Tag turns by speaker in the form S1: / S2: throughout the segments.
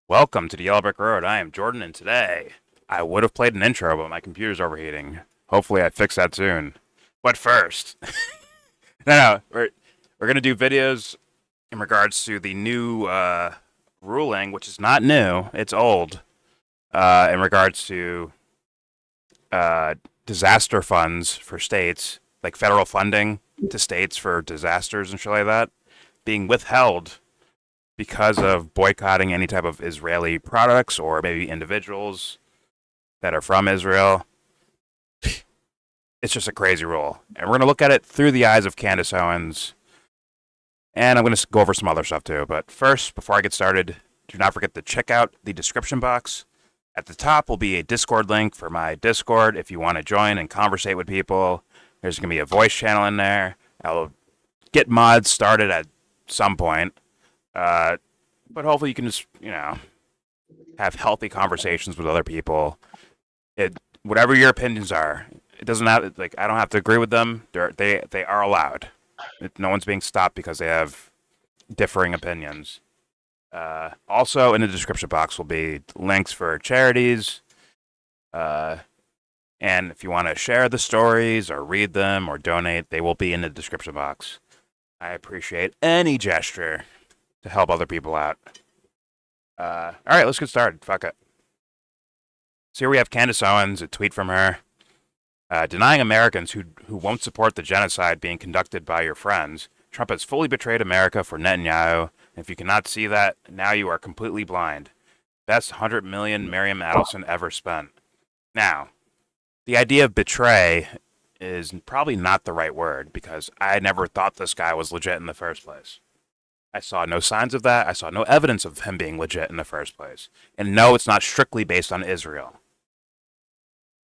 S1: Welcome to the Yellow Brick Road. I am Jordan, and today I would have played an intro, but my computer's overheating. Hopefully, I fix that soon. But first, no, we're gonna do videos in regards to the new ruling, which is not new; it's old. In regards to uh, disaster funds for states, like federal funding to states for disasters and shit like that, being withheld because of boycotting any type of Israeli products or maybe individuals that are from Israel. It's just a crazy rule. And we're going to look at it through the eyes of Candace Owens. And I'm going to go over some other stuff too. But first, before I get started, do not forget to check out the description box. At the top will be a Discord link for my Discord if you want to join and conversate with people. There's going to be a voice channel in there. I'll get mods started at some point. But hopefully you can just, have healthy conversations with other people. Whatever your opinions are, it doesn't have I don't have to agree with them. They are allowed. No one's being stopped because they have differing opinions. Also, in the description box will be links for charities. And if you want to share the stories or read them or donate, they will be in the description box. I appreciate any gesture to help other people out. All right, let's get started. Fuck it. So here we have Candace Owens, a tweet from her. Denying Americans who won't support the genocide being conducted by your friends, Trump has fully betrayed America for Netanyahu. And if you cannot see that, now you are completely blind. Best 100 million Miriam Adelson ever spent. Now, the idea of betray is probably not the right word because I never thought this guy was legit in the first place. I saw no signs of that. I saw no evidence of him being legit in the first place. And no, it's not strictly based on Israel.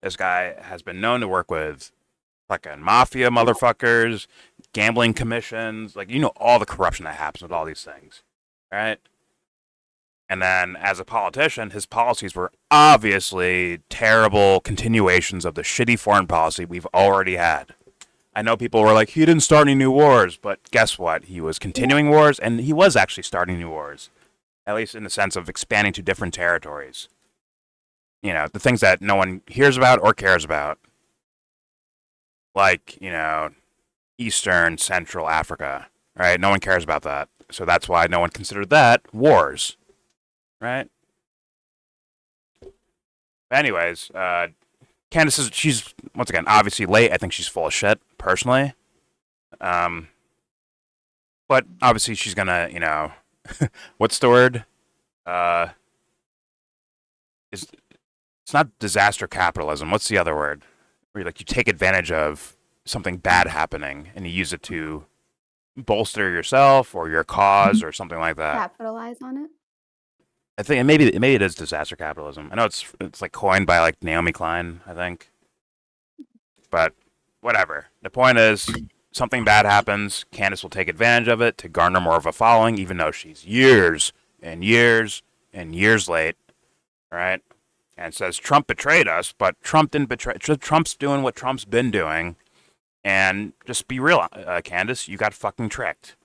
S1: This guy has been known to work with fucking mafia motherfuckers, gambling commissions, all the corruption that happens with all these things, right? And then as a politician, his policies were obviously terrible continuations of the shitty foreign policy we've already had. I know people were like, he didn't start any new wars, but guess what? He was continuing wars, and he was actually starting new wars, at least in the sense of expanding to different territories. The things that no one hears about or cares about, like, Eastern, Central Africa, right? No one cares about that. So that's why no one considered that wars, right? Anyways, Candace she's, once again, obviously late. I think she's full of shit, personally. But obviously she's gonna, what's the word? It's not disaster capitalism. What's the other word? Where you take advantage of something bad happening and you use it to bolster yourself or your cause or something like that.
S2: Capitalize on it.
S1: I think maybe it is disaster capitalism. I know it's coined by Naomi Klein, I think. But whatever. The point is, something bad happens. Candace will take advantage of it to garner more of a following, even though she's years and years and years late. Right? And says Trump betrayed us, but Trump didn't betray. Trump's doing what Trump's been doing. And just be real, Candace, you got fucking tricked.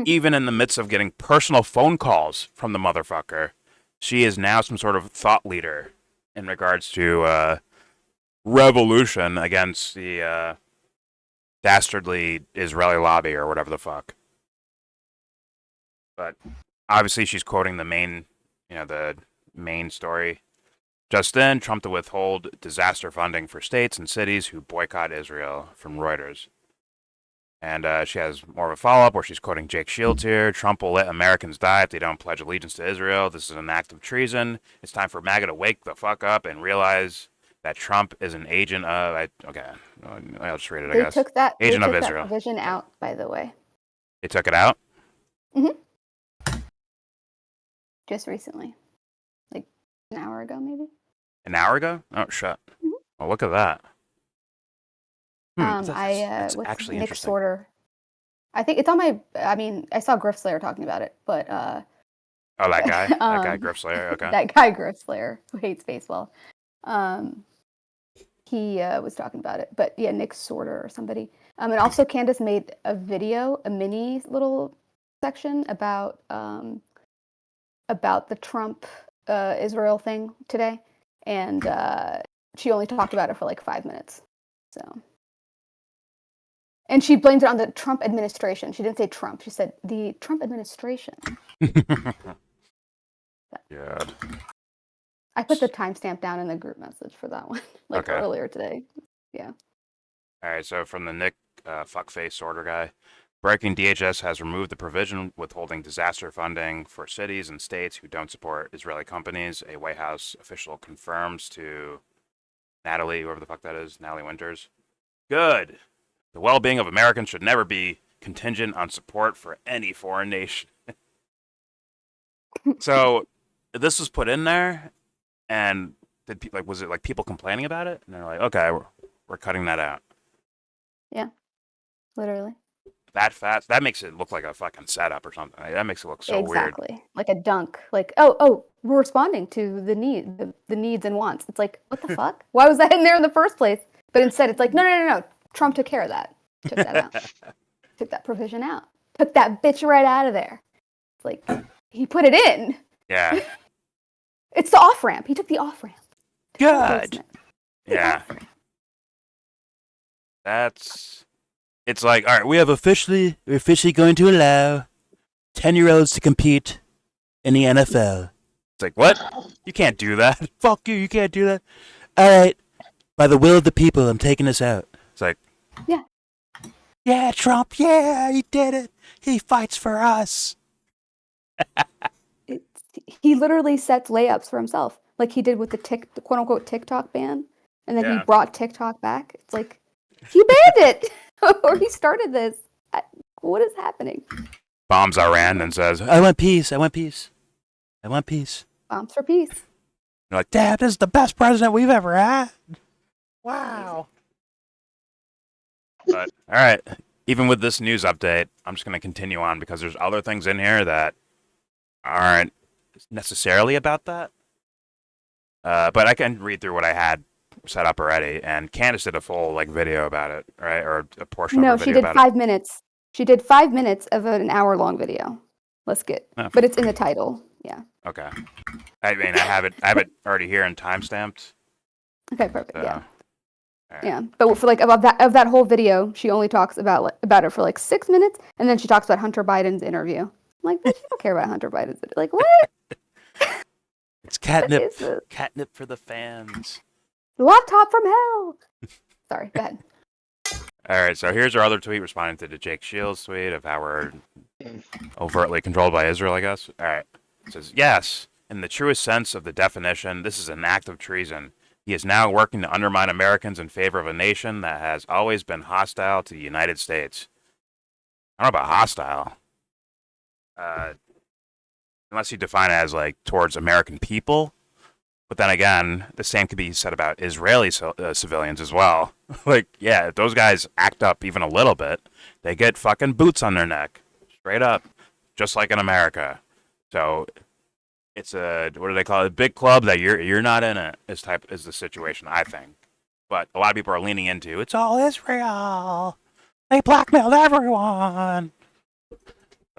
S1: Even in the midst of getting personal phone calls from the motherfucker, she is now some sort of thought leader in regards to revolution against the dastardly Israeli lobby or whatever the fuck. But obviously she's quoting the main story. Just then, Trump to withhold disaster funding for states and cities who boycott Israel from Reuters. And she has more of a follow-up where she's quoting Jake Shields here. Trump will let Americans die if they don't pledge allegiance to Israel. This is an act of treason. It's time for MAGA to wake the fuck up and realize that Trump is an agent of... I'll just read it, I guess.
S2: Took that,
S1: agent
S2: they
S1: of
S2: took
S1: Israel.
S2: That provision out, by the way.
S1: They took it out?
S2: Mm-hmm. Just recently. Like an hour ago, maybe?
S1: An hour ago? Oh, shit.
S2: Mm-hmm.
S1: Oh, look at that.
S2: That's actually Nick Sorter. I think it's on my. I mean, I saw Griff Slayer talking about it, but.
S1: Oh, that guy. That guy, Griff Slayer. Okay.
S2: That guy, Griff Slayer, who hates baseball. He was talking about it, but yeah, Nick Sorter or somebody. And also Candace made a video, a mini little section about about the Trump Israel thing today, and she only talked about it for like 5 minutes. So, and she blamed it on the Trump administration. She didn't say Trump. She said the Trump administration.
S1: God.
S2: I put the timestamp down in the group message for that one, like earlier today. Yeah.
S1: All right, so from the Nick fuckface sorter guy, breaking DHS has removed the provision withholding disaster funding for cities and states who don't support Israeli companies. A White House official confirms to Natalie, whoever the fuck that is, Natalie Winters. Good. The well-being of Americans should never be contingent on support for any foreign nation. So this was put in there, and was it like people complaining about it? And they're like, okay, we're cutting that out.
S2: Yeah, literally.
S1: That fast, that makes it look like a fucking setup or something. Like, that makes it look so weird.
S2: Exactly, like a dunk. Like, oh, we're responding to the needs and wants. It's like, what the fuck? Why was that in there in the first place? But instead, it's like, no. Trump took care of that. Took that out. Took that provision out. Took that bitch right out of there. It's like he put it in.
S1: Yeah.
S2: It's the off ramp. He took the off ramp.
S1: Good. Yeah. It's like, all right, we're officially going to allow 10-year-olds to compete in the NFL. It's like, what? You can't do that. Fuck you can't do that. All right, by the will of the people, I'm taking this out. It's like, yeah, Trump, yeah, he did it. He fights for us.
S2: He literally sets layups for himself, like he did with the quote-unquote TikTok ban, and then he brought TikTok back. It's like, he banned it, or he started this. What is happening?
S1: Bombs Iran and says, I want peace. Bombs
S2: for peace.
S1: You're like, Dad, this is the best president we've ever had. Wow. But, all right, even with this news update, I'm just going to continue on because there's other things in here that aren't necessarily about that. But I can read through what I had set up already, and Candace did a full video about it, right? Or a portion of the video.
S2: No, she did 5 minutes. She did 5 minutes of an hour-long video. But it's in the title. Yeah.
S1: Okay. I mean, I have it already here and timestamped.
S2: Okay, perfect. Yeah.
S1: Right.
S2: Yeah, but for of that whole video, she only talks about it for 6 minutes, and then she talks about Hunter Biden's interview. I'm like, bitch, you don't care about Hunter Biden's interview. Like, what?
S1: It's catnip. Catnip for the fans.
S2: Laptop from hell. Sorry, go ahead.
S1: All right, so here's our other tweet responding to the Jake Shields tweet of how we're overtly controlled by Israel, I guess. All right. It says, yes, in the truest sense of the definition, this is an act of treason. He is now working to undermine Americans in favor of a nation that has always been hostile to the United States. I don't know about hostile. Unless you define it as towards American people. But then again, the same could be said about Israeli civilians as well. If those guys act up even a little bit, they get fucking boots on their neck. Straight up. Just like in America. So it's what do they call it? A big club that you're not in it is the situation, I think. But a lot of people are leaning into it's all Israel. They blackmailed everyone.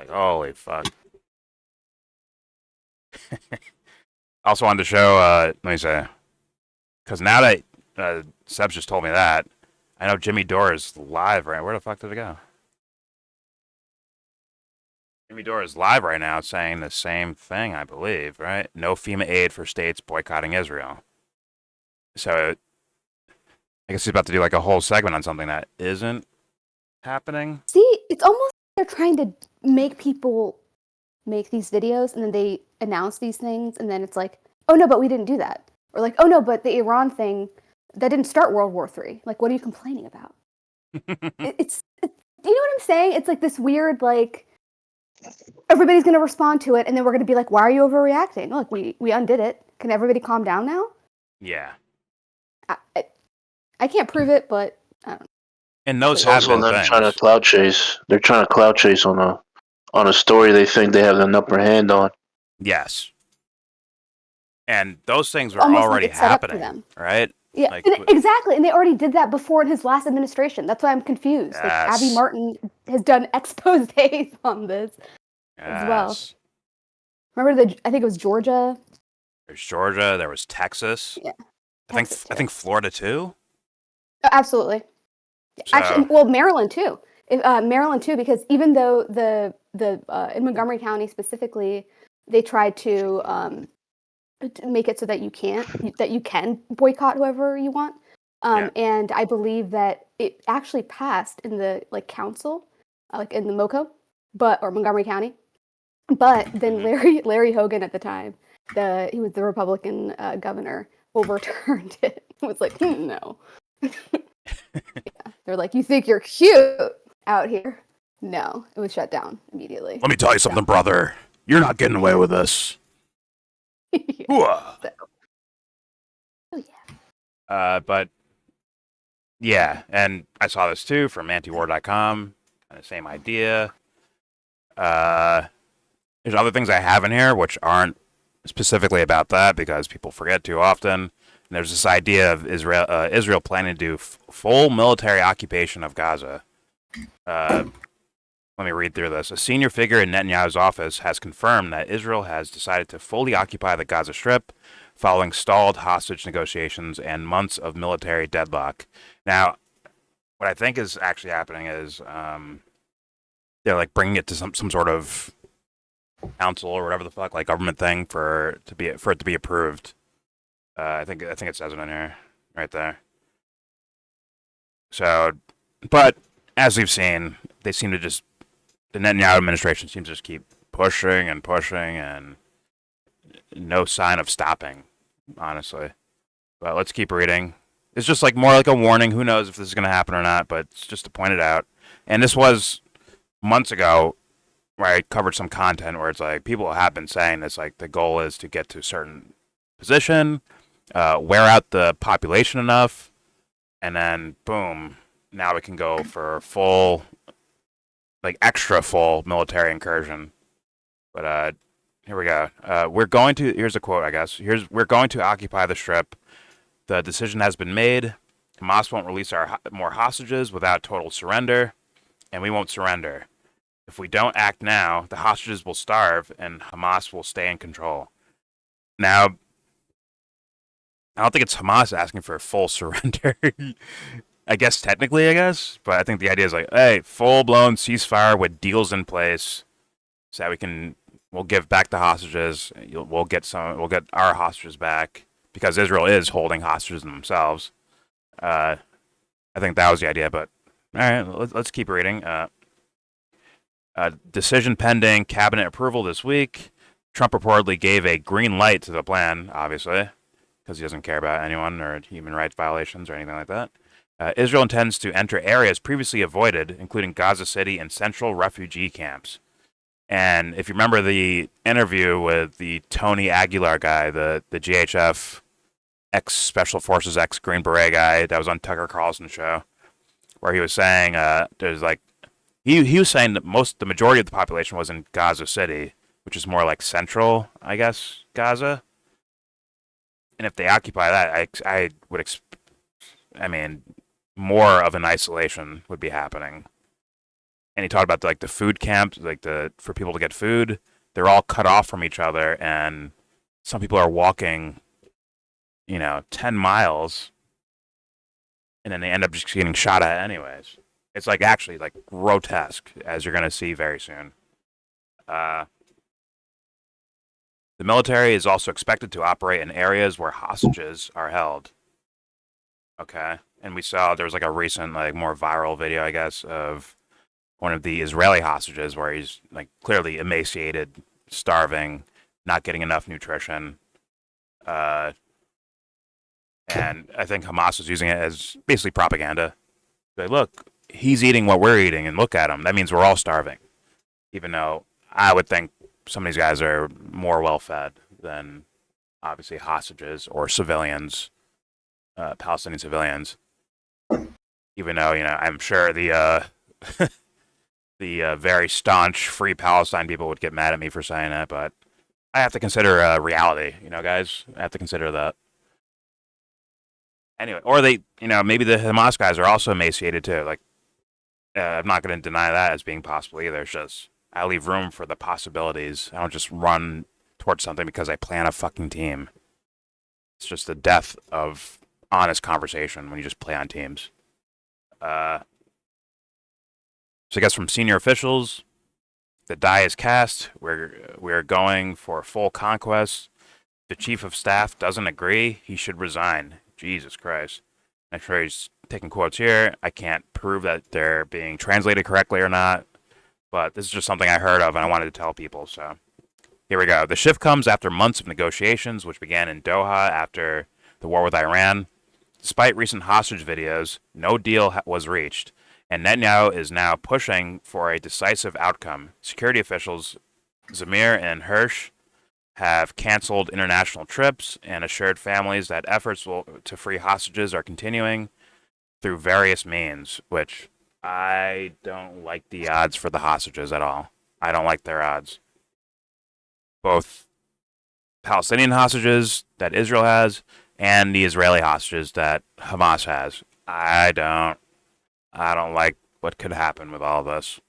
S1: Holy fuck. Also wanted to show, let me say, because now that Seb's just told me that, I know Jimmy Dore is live right. Where the fuck did it go? Jimmy Dore is live right now saying the same thing, I believe, right? No FEMA aid for states boycotting Israel. So I guess he's about to do a whole segment on something that isn't happening.
S2: See, it's almost like they're trying to make people make these videos, and then they announce these things, and then it's like, oh no, but we didn't do that. Or oh no, but the Iran thing, that didn't start World War III. What are you complaining about? it's you know what I'm saying? It's this weird, everybody's going to respond to it, and then we're going to be like, why are you overreacting? Look, we undid it. Can everybody calm down now?
S1: Yeah.
S2: I can't prove it, but I don't know.
S1: And those have been
S3: them
S1: things.
S3: Trying to cloud chase. They're trying to cloud chase on a story they think they have an upper hand on.
S1: Yes. And those things were already happening, right?
S2: Yeah, exactly. And they already did that before in his last administration. That's why I'm confused.
S1: Yes.
S2: Abby Martin has done exposés on this as well. Remember I think it was Georgia.
S1: There's Georgia. There was Texas.
S2: Yeah,
S1: I think
S2: Texas
S1: I
S2: too.
S1: think Florida too.
S2: Oh, absolutely.
S1: So,
S2: Actually, well, Maryland too. Maryland too, because even though the in Montgomery County specifically, they tried to make it so that you can boycott whoever you want.
S1: Yeah.
S2: And I believe that it actually passed in the council, like in the MoCo, or Montgomery County. But then Larry Hogan at the time, he was the Republican governor, overturned it. It was like, no. Yeah. They're like, you think you're cute out here? No, it was shut down immediately.
S1: Let me tell you something, brother. You're not getting away with this.
S2: Yeah. So. Oh yeah.
S1: But yeah, and I saw this too from antiwar.com. Kind of same idea. There's other things I have in here which aren't specifically about that because people forget too often. And there's this idea of Israel planning to do full military occupation of Gaza. Let me read through this. A senior figure in Netanyahu's office has confirmed that Israel has decided to fully occupy the Gaza Strip following stalled hostage negotiations and months of military deadlock. Now, what I think is actually happening is they're like bringing it to some sort of council or whatever the fuck, like government thing for it to be approved. I think it says it in here, right there. So, but as we've seen, they seem to just the Netanyahu administration seems to just keep pushing and pushing, and no sign of stopping, honestly. But let's keep reading. It's just like more like a warning. Who knows if this is going to happen or not? But it's just to point it out. And this was months ago, where I covered some content where it's like people have been saying this, like the goal is to get to a certain position, wear out the population enough, and then boom, now we can go for full, like extra full military incursion. But here we go. Here's a quote, I guess. We're going to occupy the Strip. The decision has been made. Hamas won't release more hostages without total surrender, and we won't surrender. If we don't act now, the hostages will starve and Hamas will stay in control. Now, I don't think it's Hamas asking for a full surrender. I guess technically, but I think the idea is like, hey, full-blown ceasefire with deals in place, so that we'll give back the hostages. We'll get our hostages back because Israel is holding hostages themselves. I think that was the idea, but all right, let's keep reading. Decision pending cabinet approval this week. Trump reportedly gave a green light to the plan, obviously, because he doesn't care about anyone or human rights violations or anything like that. Israel intends to enter areas previously avoided, including Gaza City and central refugee camps. And if you remember the interview with the Tony Aguilar guy, the GHF ex-Special Forces, ex-Green Beret guy that was on Tucker Carlson's show, where he was saying there's like, He was saying that the majority of the population was in Gaza City, which is more like central, I guess, Gaza. And if they occupy that, I would more of an isolation would be happening. And he talked about the food camps, for people to get food. They're all cut off from each other, and some people are walking, 10 miles, and then they end up just getting shot at anyways. It's actually grotesque, as you're going to see very soon. The military is also expected to operate in areas where hostages are held. Okay. And we saw there was a recent, more viral video, I guess, of one of the Israeli hostages where he's clearly emaciated, starving, not getting enough nutrition. And I think Hamas is using it as basically propaganda. Look, he's eating what we're eating, and look at him. That means we're all starving. Even though I would think some of these guys are more well-fed than, obviously, hostages or civilians, Palestinian civilians. Even though, I'm sure the the very staunch Free Palestine people would get mad at me for saying that, but I have to consider reality, guys. I have to consider that. Anyway, or they, maybe the Hamas guys are also emaciated too. I'm not going to deny that as being possible either. It's just I leave room for the possibilities. I don't just run towards something because I plan a fucking team. It's just the death of honest conversation when you just play on teams. So I guess from senior officials, the die is cast. We're going for full conquest. The chief of staff doesn't agree. He should resign. Jesus Christ. I'm sure he's taking quotes here. I can't prove that they're being translated correctly or not, but this is just something I heard of and I wanted to tell people. So here we go. The shift comes after months of negotiations, which began in Doha after the war with Iran. Despite recent hostage videos, no deal was reached, and Netanyahu is now pushing for a decisive outcome. Security officials Zamir and Hirsch have canceled international trips and assured families that efforts to free hostages are continuing through various means, which I don't like the odds for the hostages at all. I don't like their odds. Both Palestinian hostages that Israel has and the Israeli hostages that Hamas has. I don't like what could happen with all this.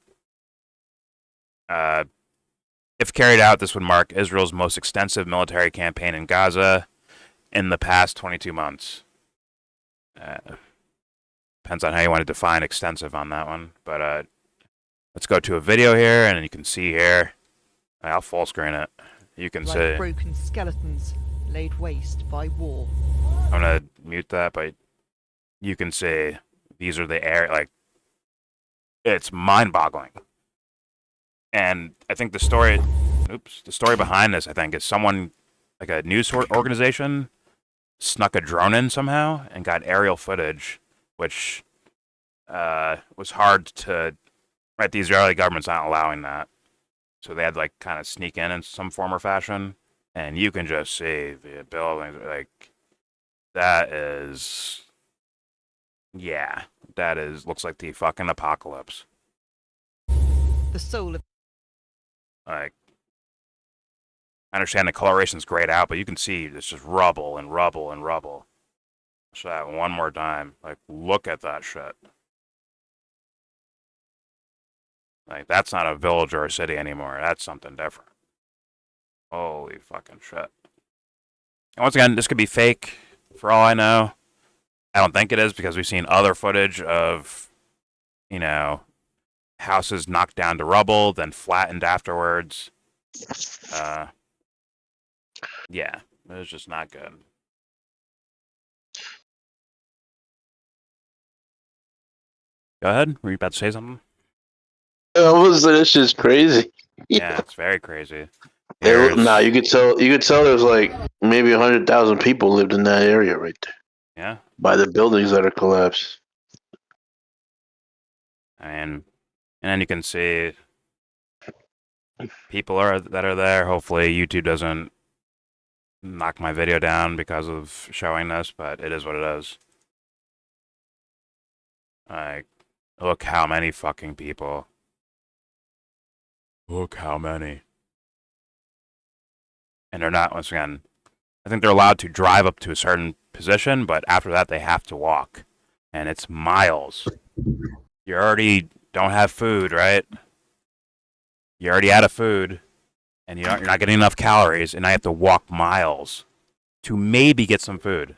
S1: If carried out, this would mark Israel's most extensive military campaign in Gaza in the past 22 months. Depends on how you want to define extensive on that one. But let's go to a video here, and you can see here. I'll full screen it. You can see.
S4: Broken skeletons laid waste by war.
S1: I'm gonna mute that, but you can see these are the air. Like, it's mind-boggling. And I think the story behind this, I think, is someone, like a news organization, snuck a drone in somehow and got aerial footage, which was hard to, right, the Israeli government's not allowing that. So they had to, like, kind of sneak in some form or fashion. And you can just see the buildings, like, that is, yeah, looks like the fucking apocalypse.
S4: The soul of
S1: Like, I understand the coloration's grayed out, but you can see it's just rubble and rubble and rubble. Show that one more time. Like, look at that shit. Like, that's not a village or a city anymore. That's something different. Holy fucking shit. And once again, this could be fake, for all I know. I don't think it is, because we've seen other footage of, you know, houses knocked down to rubble, then flattened afterwards. Yeah, it was just not good. Go ahead. Were you about to say something?
S3: This shit's crazy.
S1: Yeah, it's very crazy.
S3: Nah, you could tell there's like maybe 100,000 people lived in that area right there.
S1: Yeah.
S3: By the buildings that are collapsed.
S1: And then you can see people that are there. Hopefully YouTube doesn't knock my video down because of showing this, but it is what it is. Like, look how many fucking people. Look how many. And they're not, once again, I think they're allowed to drive up to a certain position, but after that they have to walk. And it's miles. You already don't have food, right? You're already out of food, and you're not getting enough calories, and I have to walk miles to maybe get some food.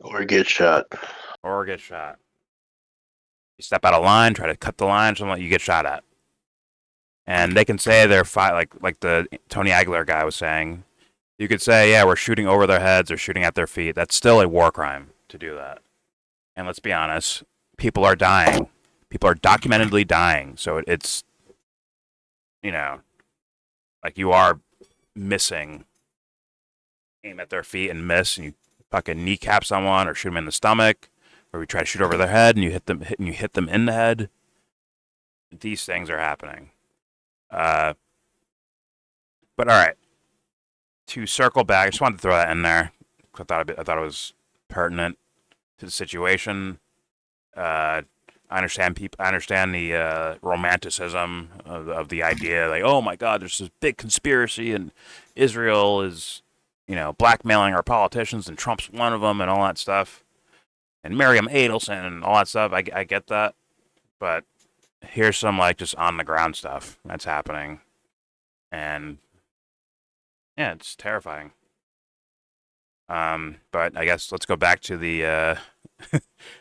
S3: Or get shot.
S1: Or get shot. You step out of line, try to cut the line, something like you get shot at. And they can say they're like the Tony Aguilar guy was saying. You could say, yeah, we're shooting over their heads or shooting at their feet. That's still a war crime to do that. And let's be honest, people are dying. People are documentedly dying. So it's, you know, like you are missing. Aim at their feet and miss, and you fucking kneecap someone or shoot them in the stomach, or you try to shoot over their head and you hit them in the head. These things are happening. But all right. To circle back, I just wanted to throw that in there. I thought it was pertinent to the situation. I understand the romanticism of the idea, like, oh my God, there's this big conspiracy, and Israel is, you know, blackmailing our politicians, and Trump's one of them, and all that stuff, and Miriam Adelson and all that stuff. I get that, but here's some, like, just on the ground stuff that's happening, and Yeah, it's terrifying. But I guess let's go back to the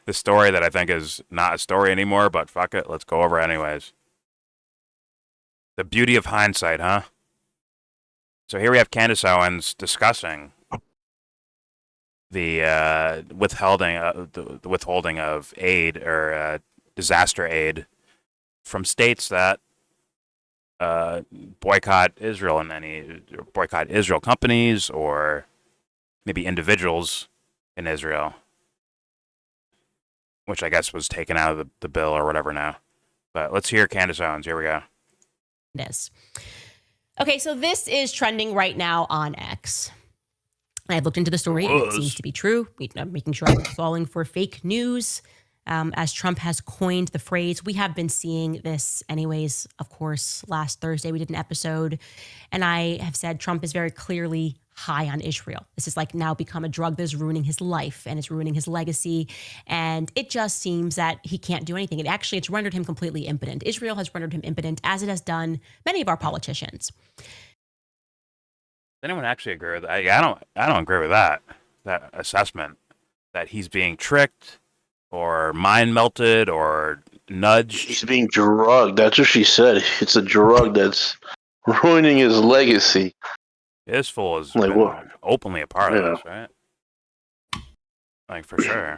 S1: the story that I think is not a story anymore, but fuck it, let's go over it anyways. The beauty of hindsight, huh? So here we have Candace Owens discussing the withholding of aid or disaster aid from states that boycott Israel boycott Israel companies or maybe individuals in Israel, which I guess was taken out of the bill or whatever now. But let's hear Candace Owens. Here we go.
S5: This. Okay, so this is trending right now on X. I've looked into the story and it seems to be true. I'm making sure I'm not falling for fake news. As Trump has coined the phrase, we have been seeing this anyways. Of course, last Thursday we did an episode and I have said Trump is very clearly high on Israel. This is like now become a drug that is ruining his life and it's ruining his legacy. And it just seems that he can't do anything. It's rendered him completely impotent. Israel has rendered him impotent, as it has done many of our politicians.
S1: Does anyone actually agree with that? I don't agree with that assessment that he's being tricked or mind melted or nudged.
S3: He's being drugged. That's what she said. It's a drug that's ruining his legacy.
S1: His fool has
S3: Like
S1: been
S3: what?
S1: openly a part of
S3: Yeah.
S1: this, right? Like for sure.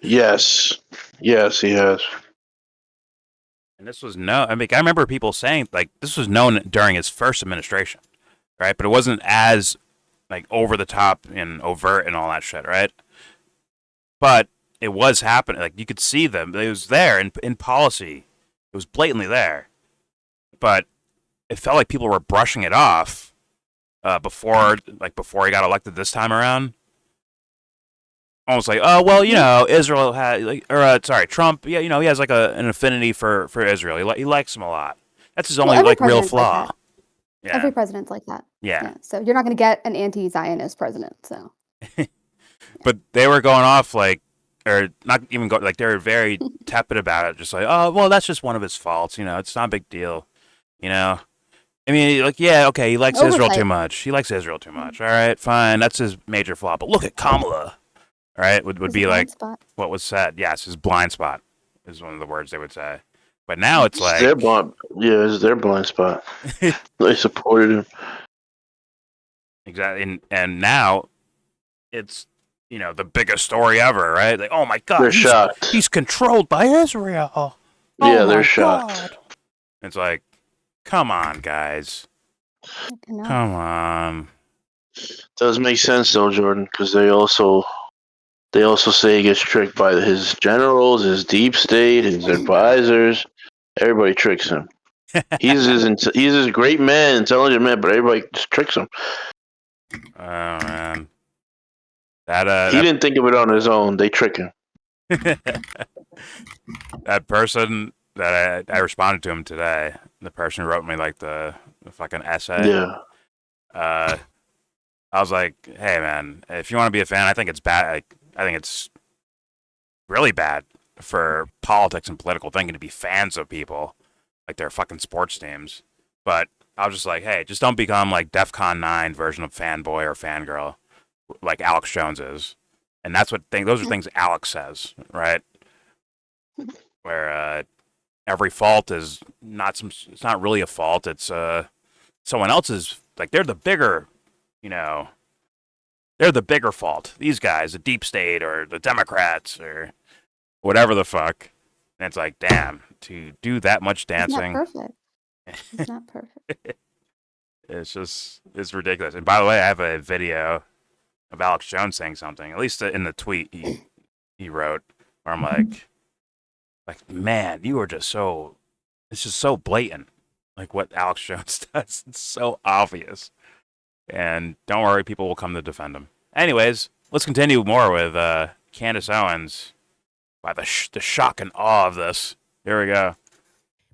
S3: Yes, he has.
S1: And this was I remember people saying like this was known during his first administration, right? But it wasn't as like over the top and overt and all that shit, right? But it was happening. Like you could see them. It was there in policy. It was blatantly there. But it felt like people were brushing it off before he got elected this time around. Almost like, oh well, Israel had Trump. Yeah, he has like an affinity for Israel. He likes him a lot. That's his only real flaw.
S2: Like
S1: yeah.
S2: Every president's like that.
S1: Yeah.
S2: So you're not going to get an anti-Zionist president. So.
S1: But they were going off or not even like they were very tepid about it. Just like, oh well, that's just one of his faults. It's not a big deal. I mean, like, yeah, okay, he likes Israel too much. He likes Israel too much. All right, fine. That's his major flaw. But look at Kamala. All right, would be like what was said. Yes, his blind spot is one of the words they would say. But now it's like
S3: it's their blind spot. They supported him.
S1: Exactly, and now it's the biggest story ever, right? Like, oh my God,
S3: they're shocked.
S1: He's controlled by Israel.
S3: Yeah, they're shocked.
S1: It's like, come on, guys. Come on.
S3: Does make sense though, Jordan, because they also say he gets tricked by his generals, his deep state, his advisors. Everybody tricks him. He's this great man, intelligent man, but everybody just tricks him.
S1: Oh man,
S3: he didn't think of it on his own. They trick him.
S1: That person that I responded to him today, the person who wrote me like the fucking essay.
S3: Yeah.
S1: I was like, hey man, if you want to be a fan, I think it's bad. I think it's really bad for politics and political thinking to be fans of people like their fucking sports teams. But I was just like, hey, just don't become like DEFCON 9 version of fanboy or fangirl like Alex Jones is. And that's those are things Alex says, right? Where every fault is it's not really a fault. It's someone else's, like they're the bigger, they're the bigger fault. These guys, the deep state or the Democrats or whatever the fuck. And it's like, damn, to do that much dancing.
S2: It's not perfect.
S1: It's ridiculous. And by the way, I have a video of Alex Jones saying something, at least in the tweet he wrote, where I'm like, man, you are it's just so blatant, like what Alex Jones does. It's so obvious. And don't worry, people will come to defend him. Anyways, let's continue more with Candace Owens by the shock and awe of this. Here we go.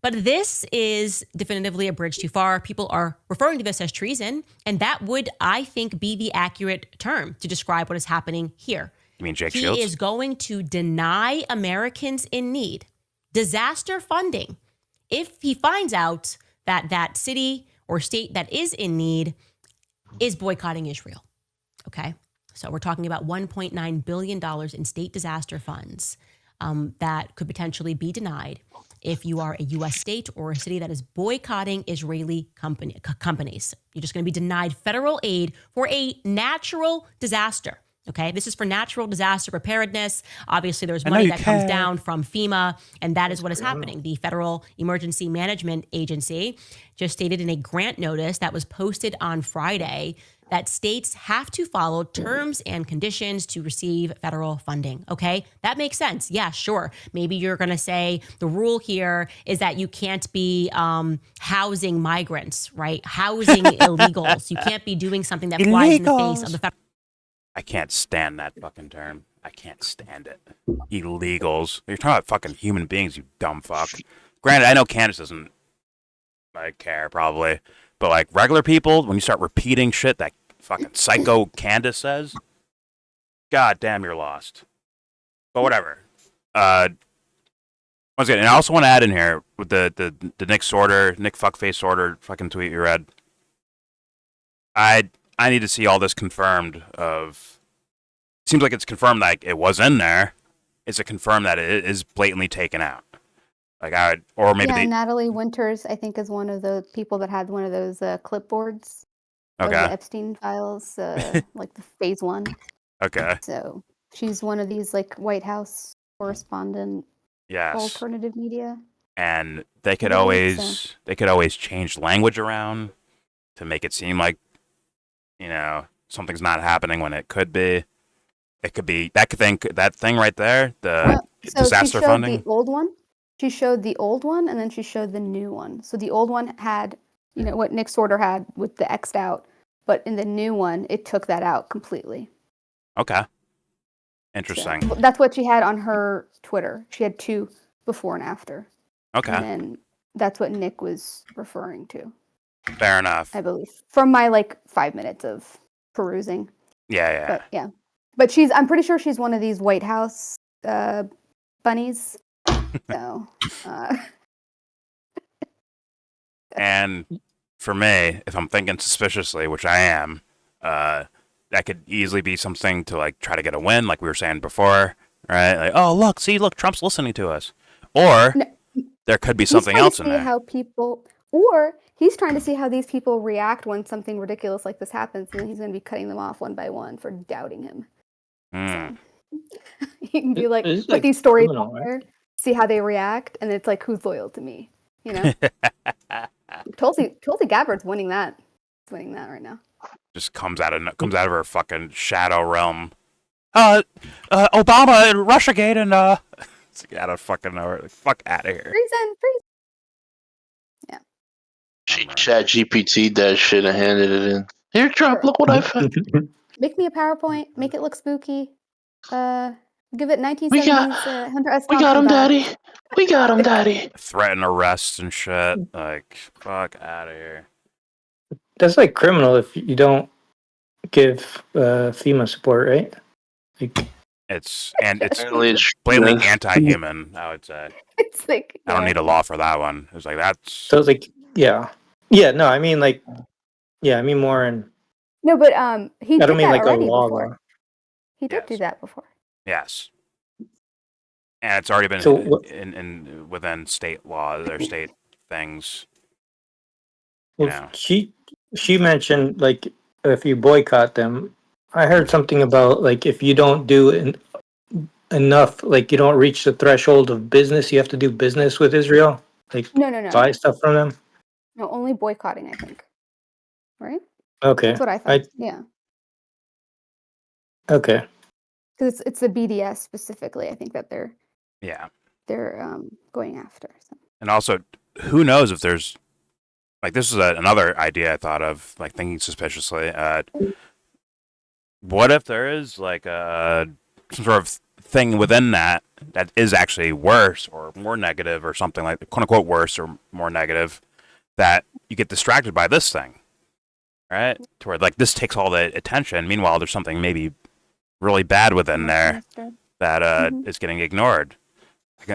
S5: But this is definitively a bridge too far. People are referring to this as treason, and that would, I think, be the accurate term to describe what is happening here.
S1: You mean Jake Shields?
S5: He is going to deny Americans in need disaster funding if he finds out that that city or state that is in need is boycotting Israel. Okay. So we're talking about $1.9 billion in state disaster funds that could potentially be denied if you are a U.S. state or a city that is boycotting Israeli companies. You're just going to be denied federal aid for a natural disaster. Okay, this is for natural disaster preparedness. Obviously, there's money that comes down from FEMA, and that is what is happening. The Federal Emergency Management Agency just stated in a grant notice that was posted on Friday that states have to follow terms and conditions to receive federal funding. Okay, that makes sense. Yeah, sure. Maybe you're going to say the rule here is that you can't be housing migrants, right? Housing illegals. You can't be doing something that flies in the face of the federal.
S1: I can't stand that fucking term. I can't stand it. Illegals. You're talking about fucking human beings, you dumb fuck. Granted, I know Candace doesn't like care probably, but like regular people, when you start repeating shit that fucking psycho Candace says, god damn, you're lost. But whatever. Once again, and I also want to add in here with the Nick Fuckface Sorter fucking tweet you read. I need to see all this confirmed of... Seems like it's confirmed that it was in there. Is it confirmed that it is blatantly taken out? Like or maybe
S2: Natalie Winters, I think, is one of the people that had one of those clipboards of
S1: Okay.
S2: the Epstein files, like the phase 1.
S1: Okay.
S2: So she's one of these like White House correspondent
S1: Yes.
S2: alternative media.
S1: And they could
S2: Yeah,
S1: always change language around to make it seem like, you know, something's not happening when it could be. It could be that thing right there, the disaster funding.
S2: The old one. She showed the old one, and then she showed the new one. So the old one had, you know, what Nick Sorter had with the X'd out, but in the new one, it took that out completely.
S1: Okay. Interesting.
S2: So that's what she had on her Twitter. She had 2 before and after.
S1: Okay.
S2: And then that's what Nick was referring to.
S1: Fair enough.
S2: I believe, from my like 5 minutes of perusing.
S1: Yeah.
S2: But I'm pretty sure she's one of these White House bunnies. So.
S1: And for me, if I'm thinking suspiciously, which I am, that could easily be something to like try to get a win, like we were saying before, right? Like, oh look, Trump's listening to us, or there could be something else in there.
S2: He's trying to see how these people react when something ridiculous like this happens, and then he's going to be cutting them off one by one for doubting him. So, he can be like, put these stories out there, see how they react, and it's like, who's loyal to me? You know? Tulsi Gabbard's winning that. It's winning that right now.
S1: Just comes out of her fucking shadow realm. Obama and Russiagate and get out of fucking nowhere. Fuck out of here.
S2: Freeze. Yeah.
S3: She chat GPT'd that shit and handed it in. Here, Trump, look what I found.
S2: Make me a PowerPoint. Make it look spooky. Give it 1970s Hunter S.
S3: We got him,
S2: Thompson vibe.
S3: Daddy. We got him, Daddy.
S1: Threaten arrests and shit. Like, fuck out of here.
S6: That's like criminal if you don't give FEMA support, right? Like,
S1: It's
S3: Apparently
S1: blatantly anti-human, I would say.
S2: It's like,
S1: I don't need a law for that one. It's like that's
S6: so it's like, yeah. No, I mean like, I mean more in.
S2: No, but he
S6: I
S2: did
S6: don't mean
S2: that
S6: like a
S2: already
S6: law.
S2: before. He did do that before.
S1: yes, and it's already been
S6: So
S1: in within state law, their state things.
S6: Well,
S1: Yeah.
S6: She mentioned like if you boycott them. I heard something about like if you don't do enough, like you don't reach the threshold of business, you have to do business with Israel. Like
S2: No.
S6: buy stuff from them.
S2: No, only boycotting, I think. Right?
S6: Okay.
S2: That's what I thought. Yeah.
S6: Okay.
S2: Because it's the BDS specifically, I think that they're going after. So.
S1: And also, who knows if there's like this is another idea I thought of, like thinking suspiciously. What if there is like some sort of thing within that is actually worse or more negative or something like quote unquote worse or more negative that you get distracted by this thing, right? To where like this takes all the attention. Meanwhile, there's something maybe really bad within there that is getting ignored.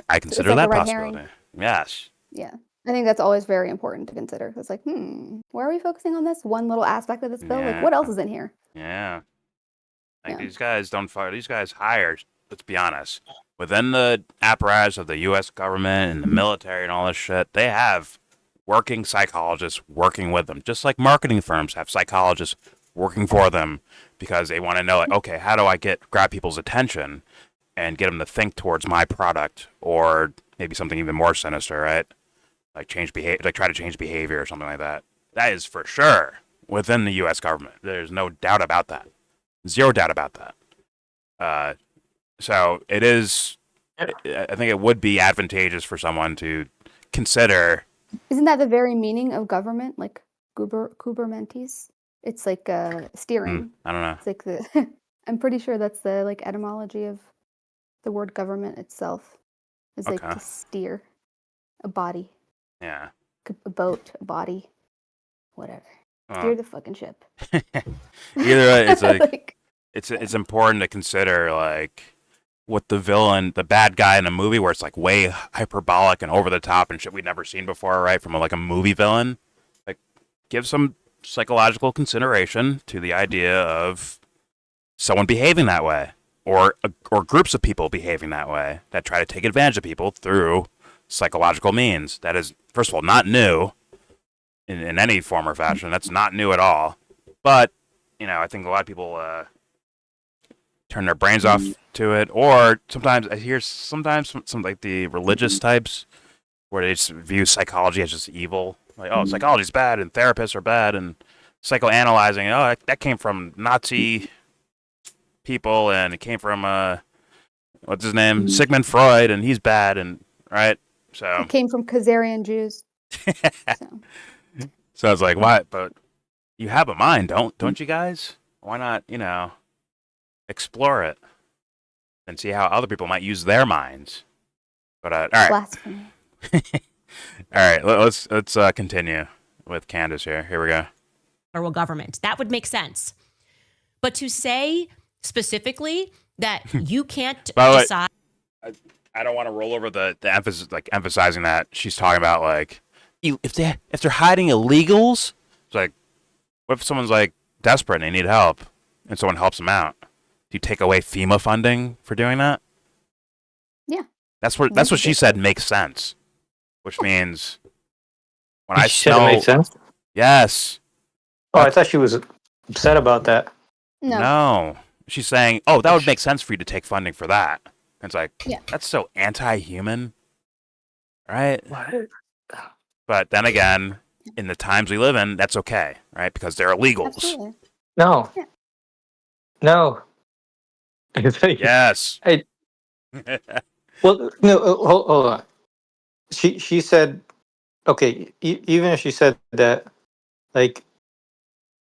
S1: I consider that
S2: like a red
S1: possibility.
S2: herring.
S1: Yes.
S2: Yeah. I think that's always very important to consider. It's like, why are we focusing on this one little aspect of this bill? Like, what else is in here?
S1: Yeah. Like,
S2: Yeah.
S1: these guys don't fire. These guys hire, let's be honest, within the apparatus of the U.S. government and the military and all this shit, they have working psychologists working with them. Just like marketing firms have psychologists working for them because they want to know, like, okay, how do I grab people's attention and get them to think towards my product, or maybe something even more sinister, right? Like try to change behavior or something like that. That is for sure within the U.S. government. There's no doubt about that. Zero doubt about that. So it is. I think it would be advantageous for someone to consider.
S2: Isn't that the very meaning of government? Like Kubernetes? It's like steering.
S1: I don't know.
S2: It's like the. I'm pretty sure that's the like etymology of the word government itself. It's like
S1: Okay.
S2: to steer a body,
S1: Yeah.
S2: a boat, a body, whatever.
S1: Well,
S2: Steer the fucking ship.
S1: either way, it's like,
S2: Like,
S1: it's important to consider, like, what the bad guy in a movie where it's like way hyperbolic and over the top and shit we'd never seen before, right? From like a movie villain, like, give some psychological consideration to the idea of someone behaving that way, or groups of people behaving that way that try to take advantage of people through psychological means. That is, first of all, not new in any form or fashion. That's not new at all. But, I think a lot of people turn their brains off to it, or sometimes I hear some like the religious types where they just view psychology as just evil. Like, oh, psychology's bad and therapists are bad, and psychoanalyzing, oh, that came from Nazi people, and it came from what's his name, Sigmund Freud, and he's bad, and right. So
S2: it came from Khazarian Jews.
S1: So it's like, what? But you have a mind, don't you guys? Why not, explore it and see how other people might use their minds? But all right,
S2: Blasphemy.
S1: all right. Let's continue with Candace here. Here we go.
S5: Federal government. That would make sense. But to say specifically that you can't
S1: By the way,
S5: decide.
S1: I don't want to roll over the emphasis, like emphasizing that she's talking about, like, if they're hiding illegals, it's like, what if someone's like desperate and they need help and someone helps them out? Do you take away FEMA funding for doing that?
S2: Yeah.
S1: That's what she said makes sense. Which means when
S6: You
S1: I
S6: said it
S1: smell,
S6: made sense.
S1: yes.
S6: Oh, I thought she was upset about that.
S2: No.
S1: She's saying, oh, that would make sense for you to take funding for that. And it's like,
S2: Yeah.
S1: that's so anti-human, right?
S6: What?
S1: But then again, in the times we live in, that's okay, right? Because they're illegals.
S2: Absolutely.
S6: No.
S2: Yeah.
S6: No.
S1: Yes.
S6: Well, no. Hold on. She said, okay. Even if she said that, like,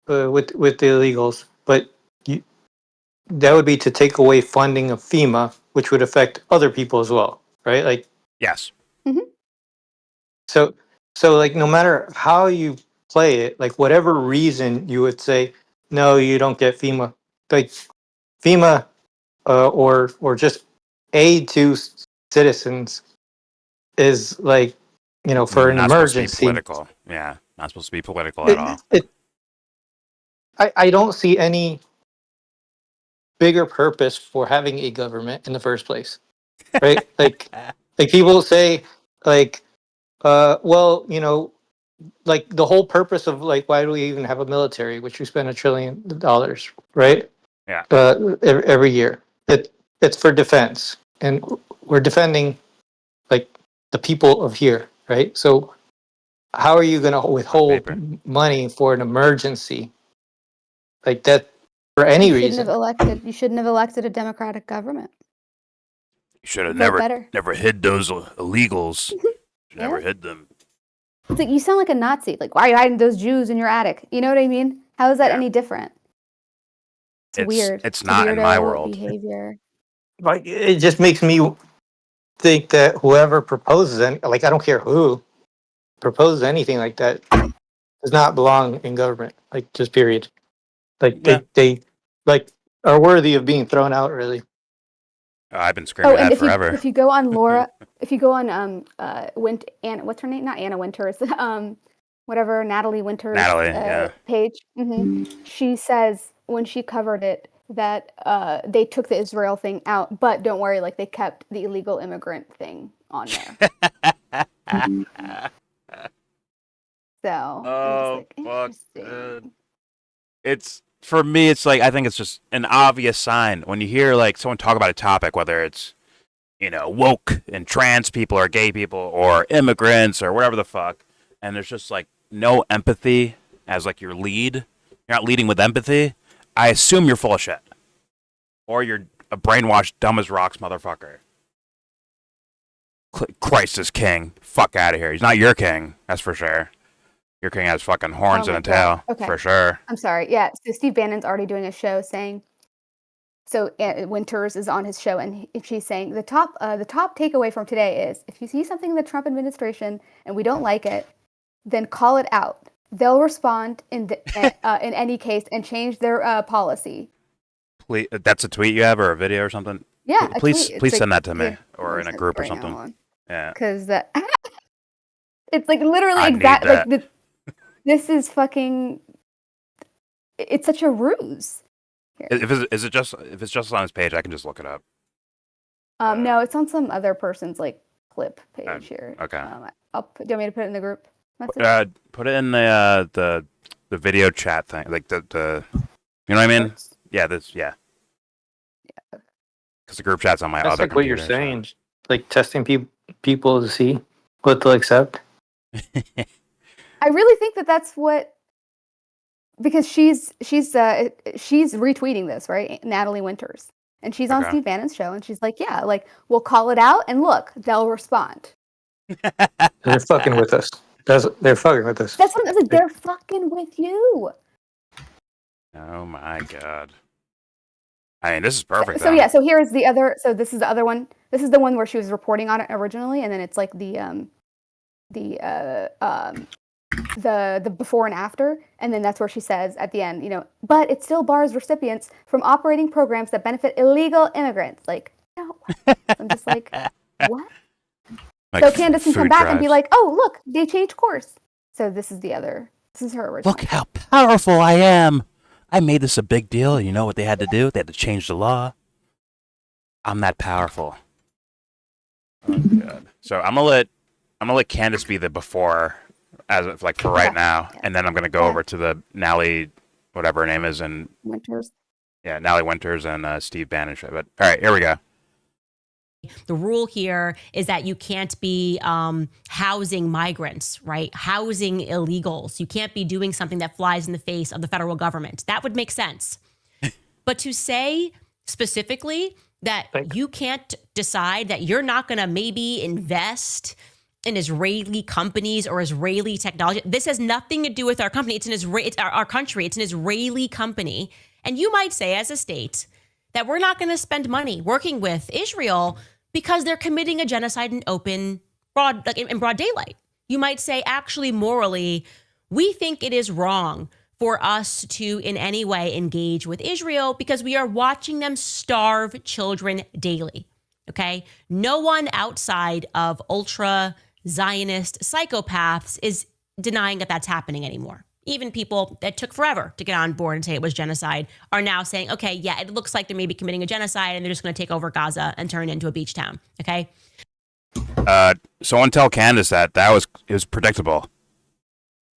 S6: with the illegals, but that would be to take away funding of FEMA, which would affect other people as well, right? Like,
S1: Yes.
S6: so like, no matter how you play it, like, whatever reason you would say, no, you don't get FEMA, like FEMA, or just aid to citizens is like, for an
S1: Not supposed to be
S6: emergency.
S1: political. Yeah. Not supposed to be political at all.
S6: I don't see any bigger purpose for having a government in the first place, right? like people say, like, well, like, the whole purpose of, like, why do we even have a military, which we spend $1 trillion, right?
S1: Yeah.
S6: Every year. It's for defense, and we're defending, like, the people of here, right? So how are you going to withhold
S1: paper.
S6: money for an emergency like that for any
S2: You
S6: reason?
S2: shouldn't have elected a democratic government.
S1: You should have
S2: Vote better.
S1: never hid those illegals. You never hid them.
S2: It's like, you sound like a Nazi. Like, why are you hiding those Jews in your attic? You know what I mean? How is that any different? It's weird.
S1: It's not in my
S2: weirdo
S1: world.
S2: behavior.
S6: Like, it just makes me think that whoever proposes, and, like, I don't care who proposes anything like that, does not belong in government. Like, just period. Like,
S1: Yeah.
S6: they like are worthy of being thrown out, really.
S1: I've been screaming that forever.
S2: If you go on Laura, if you go on Anna, what's her name? Not Anna Winters. Whatever Natalie Winters
S1: Natalie,
S2: page. She says when she covered it that they took the Israel thing out, but don't worry, like they kept the illegal immigrant thing on there. So
S1: Oh,
S2: I'm
S1: fuck.
S2: just like, interesting.
S1: It's for me. It's like I think it's just an obvious sign when you hear like someone talk about a topic, whether it's woke and trans people or gay people or immigrants or whatever the fuck, and there's just like no empathy as like your lead. You're not leading with empathy. I assume you're full of shit, or you're a brainwashed, dumb as rocks motherfucker. Christ is king. Fuck out of here. He's not your king. That's for sure. Your king has fucking horns and a tail, for sure.
S2: I'm sorry. Yeah, so Steve Bannon's already doing a show saying. So Winters is on his show, and she's saying the top takeaway from today is if you see something in the Trump administration and we don't like it, then call it out. They'll respond in any case and change their policy.
S1: Please, that's a tweet you have or a video or something?
S2: Yeah,
S1: please send
S2: like,
S1: that to me or in a group or something. Yeah,
S2: because it's like literally exactly like this is fucking. It's such a ruse.
S1: If it's just on his page, I can just look it up.
S2: No, it's on some other person's like clip page here.
S1: Okay.
S2: Do you want me to put it in the group message?
S1: Put it in the video chat thing, like the you know what I mean? Yeah, yeah. Because the group chat's on my
S6: That's
S1: other
S6: like what you're
S1: computer,
S6: saying, like testing people to see what they'll accept.
S2: I really think that's what, because she's retweeting this, right? Natalie Winters, and she's on Steve Bannon's show, and she's like, yeah, like we'll call it out, and look, they'll respond.
S6: They're fucking with us. They're fucking with us.
S2: That's what I'm like. They're fucking with you.
S1: Oh my god. I mean, this is perfect.
S2: So yeah, so here is the other. So this is the other one. This is the one where she was reporting on it originally, and then it's like the before and after, and then that's where she says at the end, but it still bars recipients from operating programs that benefit illegal immigrants. Like, no, I'm just like, what? Like so Candace can come back and be like, oh, look, they changed course. So this is her original.
S1: Look how powerful I am. I made this a big deal. You know what they had to do? They had to change the law. I'm that powerful. Oh god. So I'm gonna let Candace be the before, as of, like for right now, and then I'm gonna go over to the Nally, whatever her name is, and
S2: Winters.
S1: Yeah, Nally Winters and Steve Bannon. But all right, here we go.
S5: The rule here is that you can't be housing migrants, right? Housing illegals. You can't be doing something that flies in the face of the federal government. That would make sense. But to say specifically that you can't decide that you're not going to maybe invest in Israeli companies or Israeli technology, this has nothing to do with our company. It's our country. It's an Israeli company. And you might say as a state that we're not going to spend money working with Israel because they're committing a genocide in broad daylight. You might say, actually, morally, we think it is wrong for us to in any way engage with Israel because we are watching them starve children daily, okay? No one outside of ultra-Zionist psychopaths is denying that that's happening anymore. Even people that took forever to get on board and say it was genocide are now saying, okay, yeah, it looks like they may be committing a genocide and they're just going to take over Gaza and turn it into a beach town, okay?
S1: Someone tell Candace that it was predictable.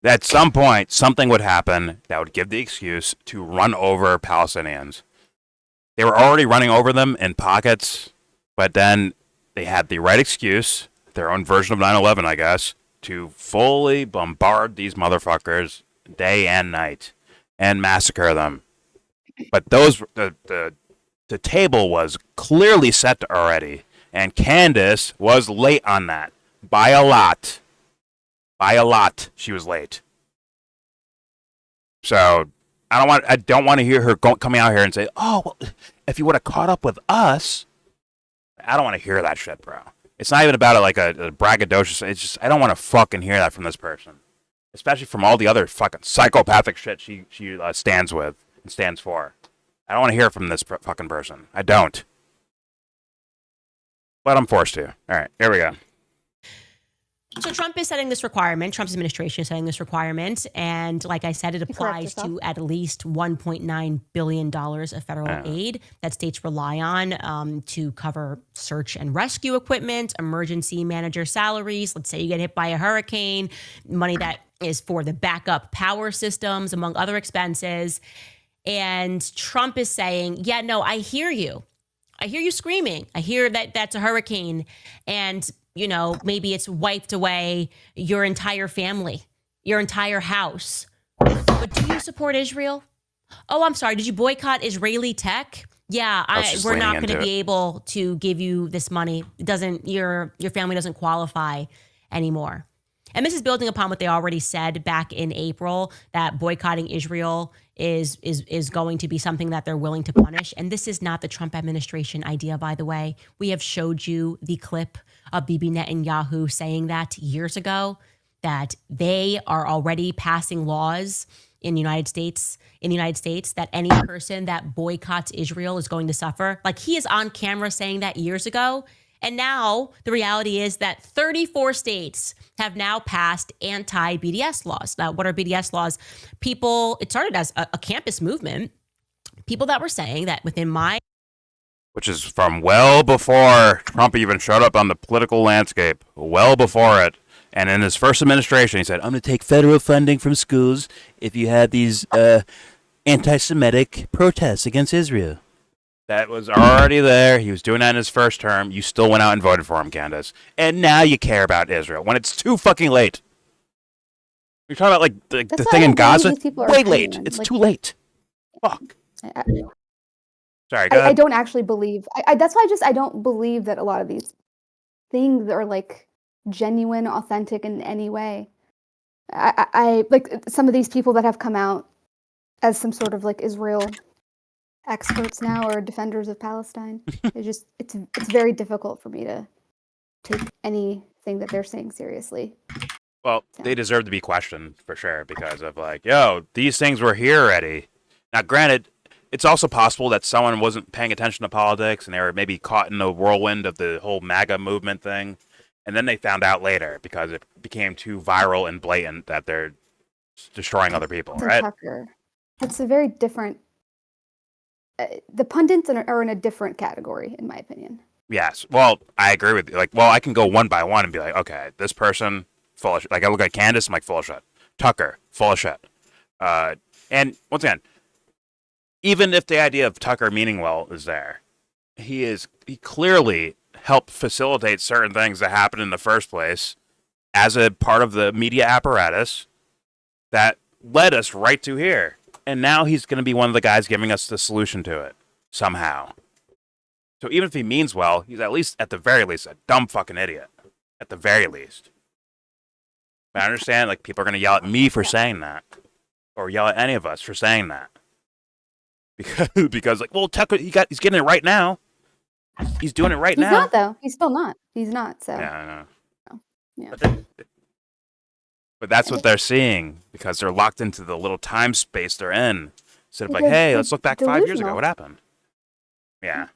S1: At some point, something would happen that would give the excuse to run over Palestinians. They were already running over them in pockets, but then they had the right excuse, their own version of 9/11, I guess, to fully bombard these motherfuckers day and night and massacre them. But the table was clearly set already, and Candace was late on that by a lot. By a lot, she was late. So I don't want to hear her coming out here and say, "Oh, well, if you would have caught up with us." I don't want to hear that shit, bro. It's not even about a braggadocious. It's just I don't want to fucking hear that from this person, especially from all the other fucking psychopathic shit she stands with and stands for. I don't want to hear it from this fucking person. I don't. but I'm forced to. All right, here we go.
S5: So Trump is setting this requirement. Trump's administration is setting this requirement. And like I said, it applies to at least $1.9 billion of federal aid that states rely on to cover search and rescue equipment, emergency manager salaries. Let's say you get hit by a hurricane, money that is for the backup power systems, among other expenses. And Trump is saying, yeah, no, I hear you. I hear you screaming. I hear that that's a hurricane. And maybe it's wiped away your entire family, your entire house. But do you support Israel? Oh, I'm sorry. Did you boycott Israeli tech? Yeah, we're not going to be able to give you this money. It doesn't. Your family doesn't qualify anymore. And this is building upon what they already said back in April, that boycotting Israel is going to be something that they're willing to punish. And this is not the Trump administration idea, by the way. We have showed you the clip of Bibi Netanyahu saying that years ago, that they are already passing laws in the United States that any person that boycotts Israel is going to suffer. Like, he is on camera saying that years ago. And now the reality is that 34 states have now passed anti-BDS laws. Now, what are BDS laws? It started as a campus movement. People that were saying that within my...
S1: Which is from well before Trump even showed up on the political landscape. Well before it. And in his first administration, he said, I'm going to take federal funding from schools if you have these anti-Semitic protests against Israel. That was already there. He was doing that in his first term. You still went out and voted for him, Candace. And now you care about Israel when it's too fucking late. You're talking about like the thing in Gaza? Way late. It's too late. Fuck. Sorry, go ahead.
S2: I don't actually believe. That's why I don't believe that a lot of these things are like genuine, authentic in any way. I like some of these people that have come out as some sort of like Israel experts now or defenders of Palestine. It's very difficult for me to take anything that they're saying seriously.
S1: Well, they deserve to be questioned for sure because of like, yo, these things were here already. Now, granted, it's also possible that someone wasn't paying attention to politics and they were maybe caught in the whirlwind of the whole MAGA movement thing. And then they found out later because it became too viral and blatant that they're destroying other people, right?
S2: Tucker. It's a very different... the pundits are in a different category, in my opinion.
S1: Yes. Well, I agree with you. Like, well, I can go one by one and be like, okay, this person, full of shit. Like, I look at Candace, I'm like, full of shit. Tucker, full of shit. And once again, even if the idea of Tucker meaning well is there, he clearly helped facilitate certain things that happened in the first place as a part of the media apparatus that led us right to here. And now he's going to be one of the guys giving us the solution to it, somehow. So even if he means well, he's at the very least, a dumb fucking idiot. At the very least. But I understand, like, people are going to yell at me for saying that. Or yell at any of us for saying that. Because like, well, Tucker, he's getting it right now. He's doing it right now.
S2: He's not, though. He's still not. He's not, so.
S1: Yeah, I know.
S2: So, yeah.
S1: But that's what they're seeing because they're locked into the little time space they're in. Instead of like, hey, let's look back 5 years ago. What happened? Yeah.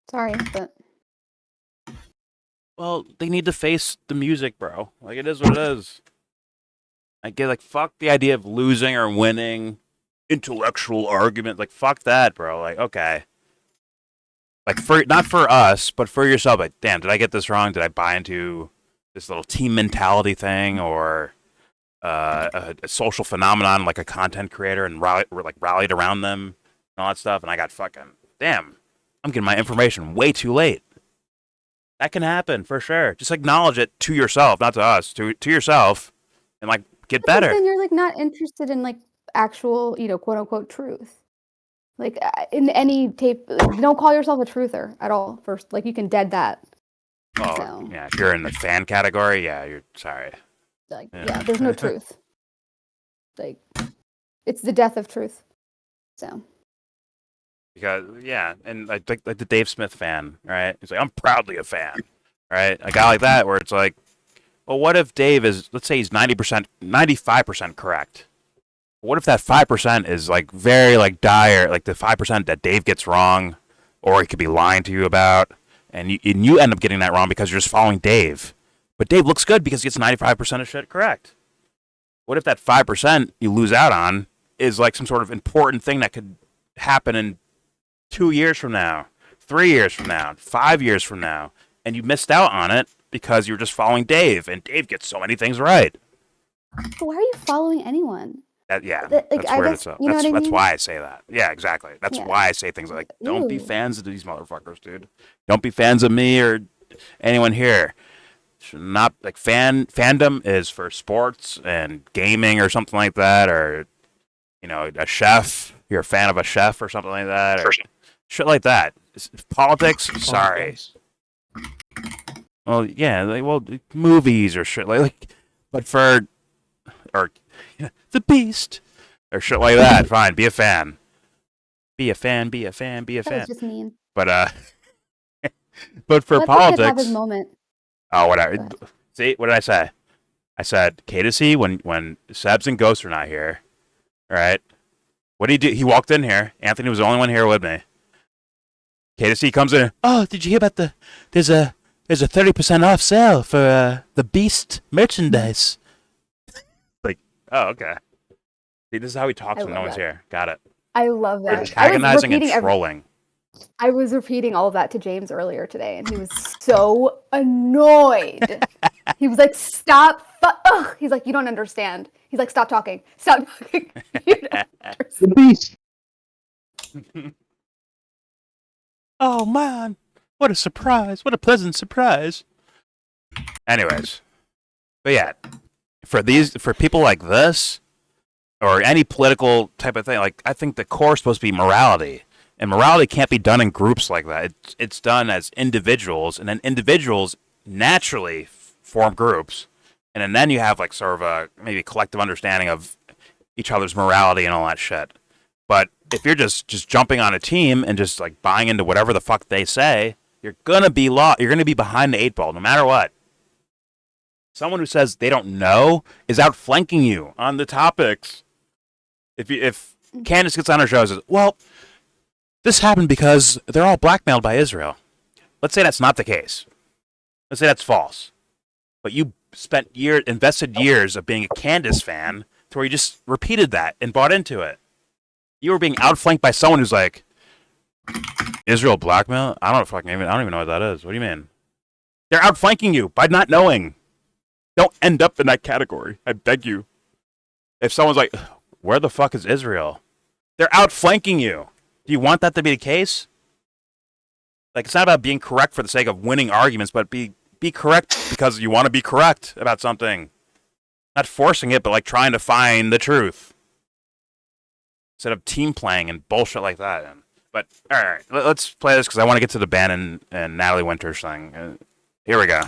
S2: Sorry, but...
S1: Well, they need to face the music, bro. Like, it is what it is. I get, like, fuck the idea of losing or winning. Intellectual argument. Like, fuck that, bro. Like, okay. Like, not for us, but for yourself. Like, damn, did I get this wrong? Did I buy into this little team mentality thing or a social phenomenon like a content creator and rallied around them and all that stuff? And I got fucking, damn, I'm getting my information way too late. That can happen for sure. Just acknowledge it to yourself, not to us, to yourself, and like get better.
S2: Then you're like not interested in like actual, quote unquote truth. Like in any tape, don't call yourself a truther at all. First, like you can dead that.
S1: Oh, so. Yeah. If you're in the fan category, yeah, you're sorry.
S2: Like, yeah, there's no truth. Like, it's the death of truth. So.
S1: Because yeah, and like the Dave Smith fan, right? He's like, I'm proudly a fan, right? A guy like that, where it's like, well, what if Dave is, let's say he's 90%, 95% correct. What if that 5% is like very like dire, like the 5% that Dave gets wrong, or he could be lying to you about? and you end up getting that wrong because you're just following Dave. But Dave looks good because he gets 95% of shit correct. What if that 5% you lose out on is like some sort of important thing that could happen in 2 years from now, 3 years from now, 5 years from now, and you missed out on it because you were just following Dave, and Dave gets so many things right.
S2: But why are you following anyone?
S1: That, yeah,
S2: Like,
S1: that's
S2: I
S1: weird.
S2: guess, you know what I
S1: That's
S2: mean?
S1: why I say that. Yeah, exactly. That's
S2: Yeah.
S1: why I say things like, don't be
S2: Ew.
S1: fans of these motherfuckers, dude. Don't be fans of me or anyone here. Should not like fandom is for sports and gaming or something like that, or a chef. You're a fan of a chef or something like that, or shit like that. Politics, sorry. Well, yeah, movies or shit like but for the Beast or shit like that. Fine, be a fan. Be a fan. Be a fan. Be a
S2: That was
S1: fan.
S2: just mean.
S1: But but for
S2: Let the kid have his
S1: politics.
S2: moment.
S1: Oh,
S2: Go
S1: whatever.
S2: ahead.
S1: See, what did I say? I said, Candace, when Sebs and Ghost are not here, all right? What did he do? He walked in here. Anthony was the only one here with me. Candace comes in. Oh, did you hear about there's a 30% off sale for the Beast merchandise? Like, oh, okay. See, this is how he talks
S2: I
S1: when no
S2: love
S1: one's
S2: that.
S1: here. Got it.
S2: I love
S1: We're
S2: that. I was
S1: antagonizing and
S2: repeating
S1: trolling.
S2: I was repeating all of that to James earlier today, and he was so annoyed. He was like, "Stop!" Ugh. He's like, "You don't understand." He's like, "Stop talking! Stop talking!" You don't understand.
S3: The Beast.
S1: Oh, man. What a surprise. What a pleasant surprise. Anyways. But yeah, for people like this, or any political type of thing, like, I think the core is supposed to be morality. And morality can't be done in groups like that. It's done as individuals, and then individuals naturally form groups. And then you have like sort of a maybe collective understanding of each other's morality and all that shit. But if you're just jumping on a team and just like buying into whatever the fuck they say, you're gonna be You're gonna be behind the 8 ball no matter what. Someone who says they don't know is outflanking you on the topics. If Candace gets on her show and says, "Well, this happened because they're all blackmailed by Israel," let's say that's not the case. Let's say that's false. But you invested years of being a Candace fan to where you just repeated that and bought into it. You were being outflanked by someone who's like, Israel blackmail? I don't even know what that is. What do you mean? They're outflanking you by not knowing. Don't end up in that category. I beg you. If someone's like, where the fuck is Israel? They're outflanking you. Do you want that to be the case? Like, it's not about being correct for the sake of winning arguments, but be correct because you want to be correct about something. Not forcing it, but like trying to find the truth. Instead of team playing and bullshit like that. But, all right, let's play this because I want to get to the Ben and Natalie Winters thing. Here we go.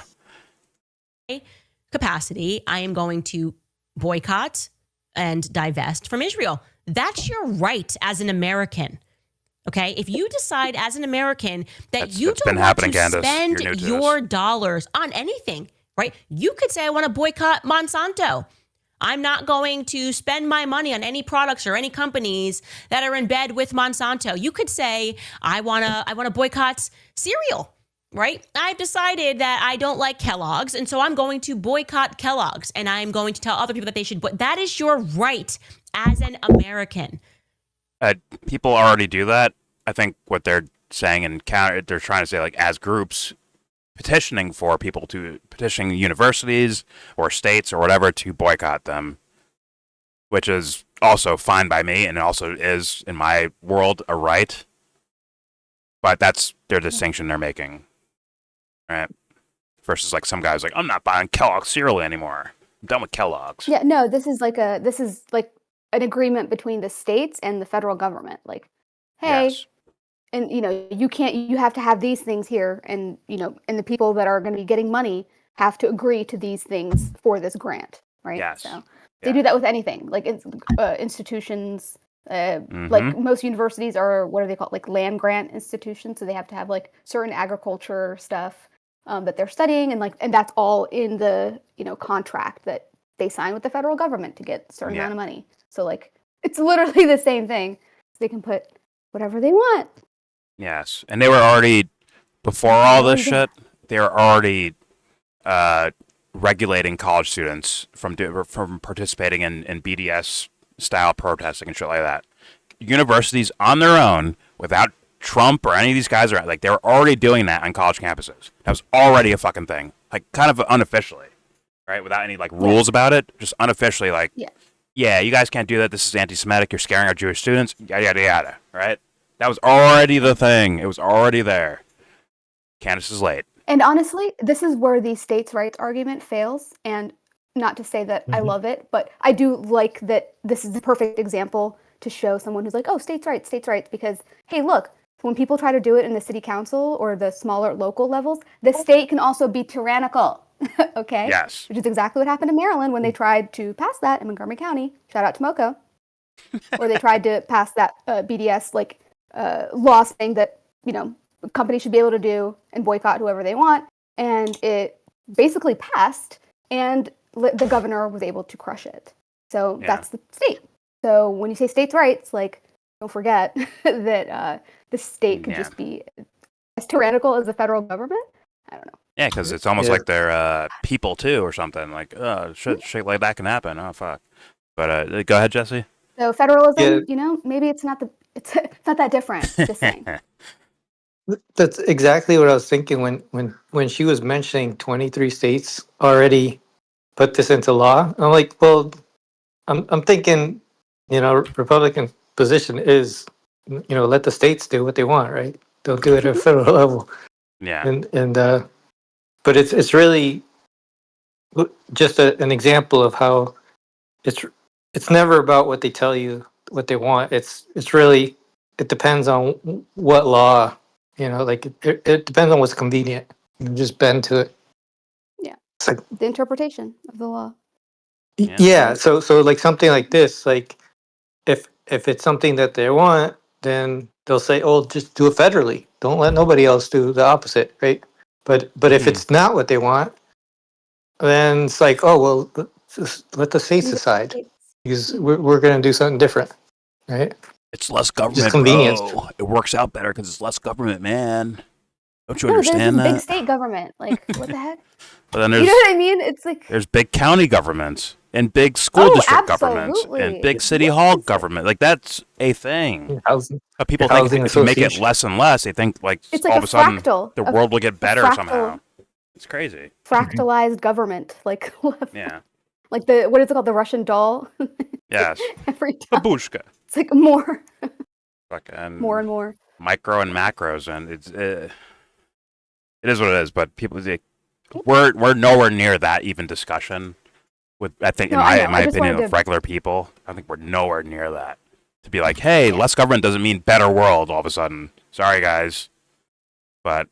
S5: Capacity, I am going to boycott and divest from Israel. That's your right as an American. Okay, if you decide as an American that you don't want to spend your dollars on anything, right? You could say, I want to boycott Monsanto. I'm not going to spend my money on any products or any companies that are in bed with Monsanto. You could say, I want to boycott cereal, right? I've decided that I don't like Kellogg's, and so I'm going to boycott Kellogg's, and I'm going to tell other people that they should. But that is your right as an American.
S1: People already do that. I think what they're saying and they're trying to say, like, as groups petitioning for people to petition universities or states or whatever to boycott them, which is also fine by me and also is in my world a right. But that's their distinction they're making, right? Versus like some guys like, I'm not buying Kellogg's cereal anymore. I'm done with Kellogg's.
S2: Yeah, no, this is like an agreement between the states and the federal government. Like, hey,
S1: Yes.
S2: and you have to have these things here, and and the people that are going to be getting money have to agree to these things for this grant, right?
S1: Yes.
S2: So they do that with anything, like institutions. Like most universities are, what are they called? Like land grant institutions. So they have to have like certain agriculture stuff that they're studying, and that's all in the contract that they sign with the federal government to get a certain amount of money. So like it's literally the same thing. They can put whatever they want.
S1: Yes, and they were already before all
S2: They're
S1: this
S2: already
S1: shit, they were already regulating college students from participating in BDS style protesting and shit like that. Universities on their own, without Trump or any of these guys around, like they were already doing that on college campuses. That was already a fucking thing, like kind of unofficially, right? Without any like rules about it, just unofficially, like, yeah, you guys can't do that. This is anti-Semitic. You're scaring our Jewish students. Yada yada yada. Right? That was already the thing. It was already there. Candace is late.
S2: And honestly, this is where the states' rights argument fails. And not to say that I love it, but I do like that this is the perfect example to show someone who's like, oh, states' rights, because, hey, look, when people try to do it in the city council or the smaller local levels, the state can also be tyrannical. Okay?
S1: Yes.
S2: Which is exactly what happened in Maryland when they tried to pass that in Montgomery County. Shout out to MoCo. Or they tried to pass that BDS law saying that, companies should be able to do and boycott whoever they want. And it basically passed, and the governor was able to crush it. So that's the state. So when you say states' rights, like, don't forget that the state could just be as tyrannical as the federal government. I don't know.
S1: Yeah, because it's almost like they're people too or something. Like, shit like that can happen. Oh, fuck. But go ahead, Jesse.
S2: So federalism, maybe it's not it's not that different. Just saying.
S6: That's exactly what I was thinking when she was mentioning 23 states already put this into law. I'm like, well, I'm thinking, Republican position is, let the states do what they want, right? Don't do it at a federal level.
S1: Yeah.
S6: And but it's really just an example of how it's never about what they tell you, what they want. It's really, it depends on what law, it depends on what's convenient. You just bend to it.
S2: Yeah.
S6: It's like,
S2: the interpretation of the law.
S6: yeah. So like something like this, like if it's something that they want, then they'll say, "Oh, just do it federally. Don't let nobody else do the opposite," right? But if it's not what they want, then it's like, "Oh, well, just let the states decide, because we're going to do something different," right?
S1: It's less
S6: Just
S1: government,
S6: convenience.
S1: bro. It works out better because it's less government, man. Don't you
S2: No, there's
S1: understand
S2: this
S1: that?
S2: big state government. Like, what the heck?
S1: But then
S2: You
S1: there's
S2: know what I mean? It's like,
S1: there's big county governments and big school district governments
S2: absolutely.
S1: and big city hall government. Like that's a thing.
S6: Housing.
S1: But people
S6: Your
S1: think
S6: housing
S1: if you make it
S6: association.
S1: less and less, they think like
S2: It's
S1: all
S2: like
S1: of
S2: a
S1: a sudden
S2: fractal.
S1: the world will get better
S2: fractal.
S1: somehow. It's crazy.
S2: fractalized government. Like,
S1: Yeah.
S2: like what is it called? The Russian doll?
S1: Yes.
S2: Every time.
S1: Babushka.
S2: It's like more
S1: Fucking
S2: and more.
S1: micro and macros, and it is what it is. But people, we're nowhere near that even discussion. With I think in my opinion of regular people, I think we're nowhere near that. To be like, hey, less government doesn't mean better world all of a sudden. Sorry guys, but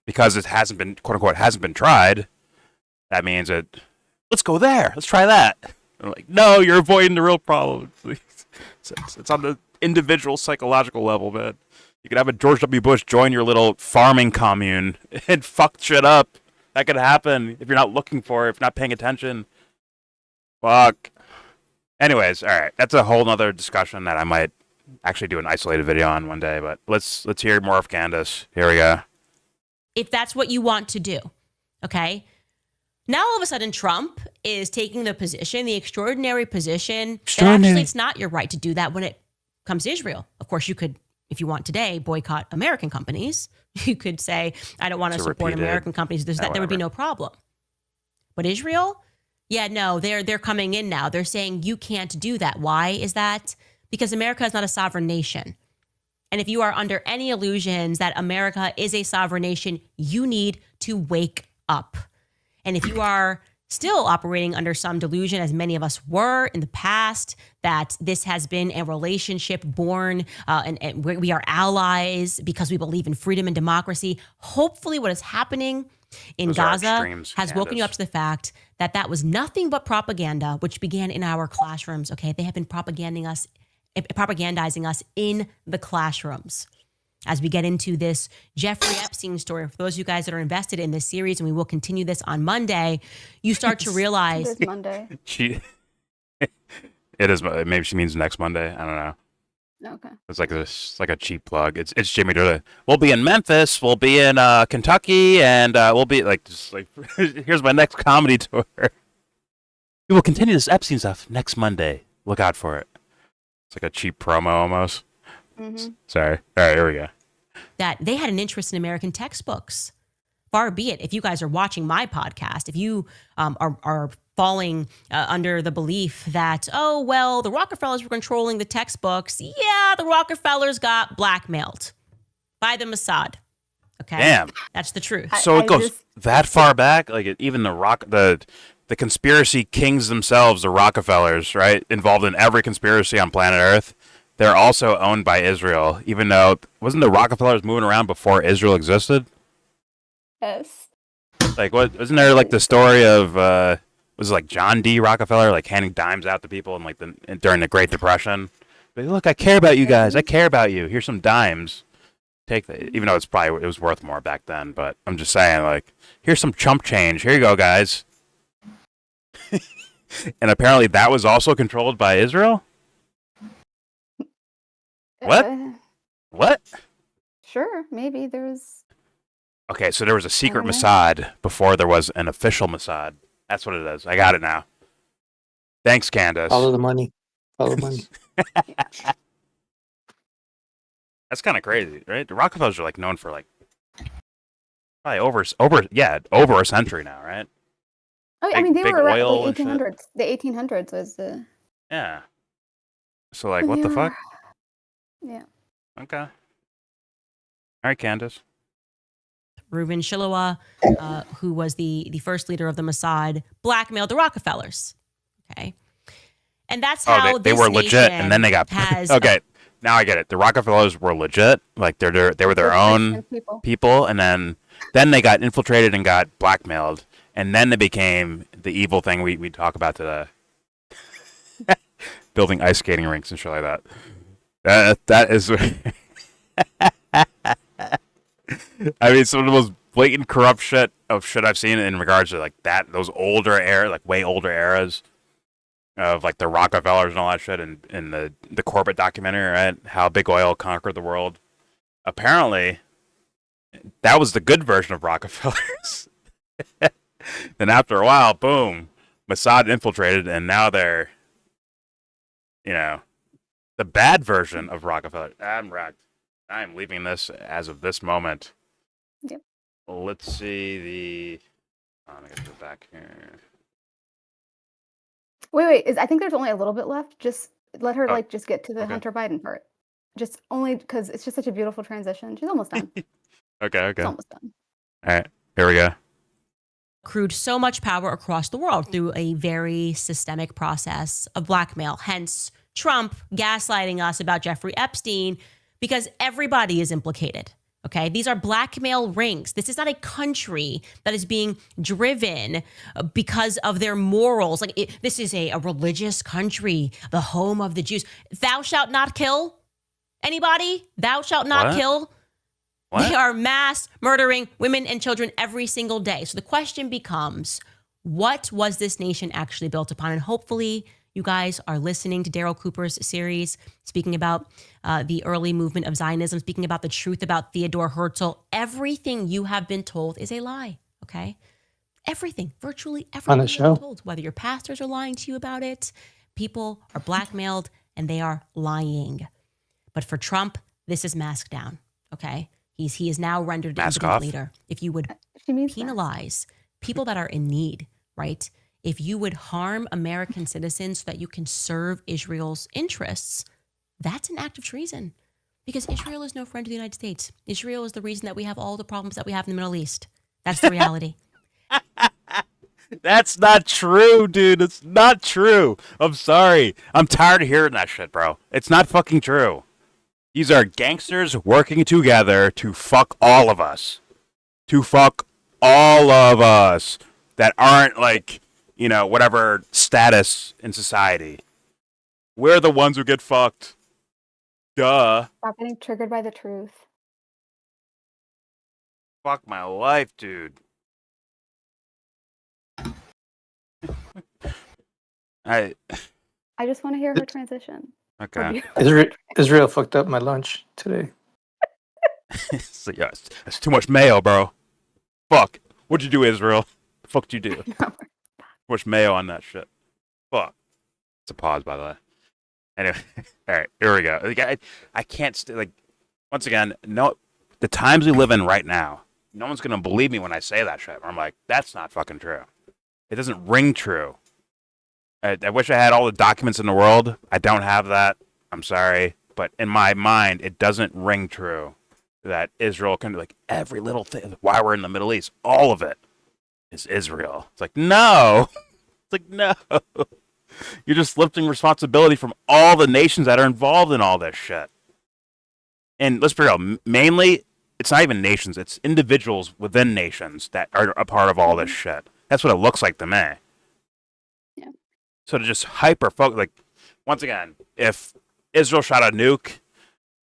S1: because it hasn't been quote unquote hasn't been tried, that means that let's go there, let's try that. I'm like, no, you're avoiding the real problem. It's on the individual psychological level, man. You could have a George W. Bush join your little farming commune and fuck shit up. That could happen if you're not looking for it, if you're not paying attention. Fuck. Anyways, all right. That's a whole nother discussion that I might actually do an isolated video on one day. But let's hear more of Candace. Here we go.
S5: If that's what you want to do, okay? Now all of a sudden Trump is taking the position, the extraordinary position, that actually it's not your right to do that when it comes to Israel. Of course, you could, if you want today, boycott American companies. You could say, I don't want to support American companies. There would be no problem. But Israel? Yeah, no, they're coming in now. They're saying you can't do that. Why is that? Because America is not a sovereign nation. And if you are under any illusions that America is a sovereign nation, you need to wake up. And if you are still operating under some delusion, as many of us were in the past, that this has been a relationship born and we are allies because we believe in freedom and democracy, hopefully what is happening in Gaza has woken you up to the fact that that was nothing but propaganda, which began in our classrooms. Okay, they have been propagandizing us in the classrooms. As we get into this Jeffrey Epstein story, for those of you guys that are invested in this series, and we will continue this on Monday, you start to realize
S2: It is Monday.
S1: It is. Maybe she means next Monday. I don't know.
S2: Okay.
S1: It's like this, like a cheap plug. It's Jimmy Dore. We'll be in Memphis. We'll be in Kentucky, and we'll be like just like here's my next comedy tour. We will continue this Epstein stuff next Monday. Look out for it. It's like a cheap promo almost.
S2: Mm-hmm.
S1: Sorry. All right, here we go.
S5: That they had an interest in American textbooks. Far be it, if you guys are watching my podcast, if you are falling under the belief that, oh, well, the Rockefellers were controlling the textbooks. Yeah, the Rockefellers got blackmailed by the Mossad. Okay?
S1: Damn.
S5: That's the truth.
S1: So
S2: I
S1: it goes
S2: just-
S1: that far back, like even the conspiracy kings themselves, the Rockefellers, right, involved in every conspiracy on planet Earth. They're also owned by Israel, even though wasn't the Rockefellers moving around before Israel existed?
S2: Yes.
S1: Like, what wasn't there like the story of was it like John D. Rockefeller like handing dimes out to people in like during the Great Depression? Like, look, I care about you guys. I care about you. Here's some dimes. Take the, even though it was worth more back then, but I'm just saying, like, here's some chump change. Here you go, guys. And apparently that was also controlled by Israel. What? What?
S2: Sure, maybe there's.
S1: Okay, so there was a secret
S2: don't know.
S1: Mossad before there was an official Mossad. That's what it is. I got it now. Thanks, Candace.
S6: Follow the money. Follow the money.
S1: That's kind of crazy, right? The Rockefellers are like known for like probably over a century now, right?
S2: Oh, I mean, they
S1: big
S2: were around
S1: oil
S2: like
S1: and shit.
S2: 1800s. The 1800s was the.
S1: Yeah. So like, what the
S2: They
S1: fuck?
S2: were- Yeah.
S1: Okay. All right, Candace.
S5: Reuven Shiloah, who was the first leader of the Mossad, blackmailed the Rockefellers. Okay. And that's how
S1: Oh, they
S5: this
S1: were legit,
S5: nation
S1: and then they got
S5: has
S1: okay. Now I get it. The Rockefellers were legit, like they were their
S2: They're
S1: own
S2: Christian
S1: people, and then they got infiltrated and got blackmailed, and then they became the evil thing we talk about today, building ice skating rinks and shit like that. That is. I mean, some of the most blatant corrupt shit I've seen in regards to like that, those older way older eras of like the Rockefellers and all that shit, and in the Corbett documentary, right? How big oil conquered the world. Apparently, that was the good version of Rockefellers. Then after a while, boom, Mossad infiltrated, and now they're, the bad version of Rockefeller. I'm wrecked. I'm leaving this as of this moment.
S2: Yep.
S1: Let's see I'm gonna go back here.
S2: Wait. I think there's only a little bit left. Just let her
S1: Oh,
S2: just get to the
S1: okay.
S2: Hunter Biden part. Just only because it's just such a beautiful transition. She's almost done.
S1: Okay.
S2: She's almost done.
S1: All right. Here we go.
S5: accrued so much power across the world through a very systemic process of blackmail. Hence, Trump gaslighting us about Jeffrey Epstein, because everybody is implicated. Okay, these are blackmail rings. This is not a country that is being driven because of their morals. This is a religious country, the home of the Jews. Thou shalt not kill anybody. Thou shalt not
S1: What?
S5: kill.
S1: What?
S5: They are mass murdering women and children every single day. So the question becomes, what was this nation actually built upon? And hopefully you guys are listening to Daryl Cooper's series, speaking about the early movement of Zionism, speaking about the truth about Theodore Herzl. Everything you have been told is a lie, okay? Everything, virtually everything
S6: On the
S5: you've
S6: show.
S5: been told, whether your pastors are lying to you about it, people are blackmailed and they are lying. But for Trump, this is masked down, okay? He is now rendered
S1: Mask
S5: impotent
S1: off.
S5: leader. If you would
S2: She means that.
S5: penalize people that are in need, right? If you would harm American citizens so that you can serve Israel's interests, that's an act of treason. Because Israel is no friend to the United States. Israel is the reason that we have all the problems that we have in the Middle East. That's the reality.
S1: That's not true, dude. It's not true. I'm sorry. I'm tired of hearing that shit, bro. It's not fucking true. These are gangsters working together to fuck all of us. To fuck all of us that aren't like, whatever status in society. We're the ones who get fucked. Duh.
S2: Stop getting triggered by the truth.
S1: Fuck my life, dude. I
S2: I just want to hear her transition.
S1: Okay.
S6: Israel fucked up my lunch today.
S1: So, yeah, that's too much mayo, bro. Fuck. What'd you do, Israel? The fuck did you do? Too much mayo on that shit. Fuck. It's a pause, by the way. Anyway, all right, here we go. Like, I can't like. Once again, no. The times we live in right now, no one's gonna believe me when I say that shit. I'm like, that's not fucking true. It doesn't ring true. I wish I had all the documents in the world. I don't have that. I'm sorry, but in my mind, it doesn't ring true that Israel can like every little thing. Why we're in the Middle East, all of it is Israel. It's like no. It's like no. You're just lifting responsibility from all the nations that are involved in all this shit. And let's be real, mainly, it's not even nations, it's individuals within nations that are a part of all this shit. That's what it looks like to me.
S2: Yeah.
S1: So to just hyper-focus, like, once again, if Israel shot a nuke,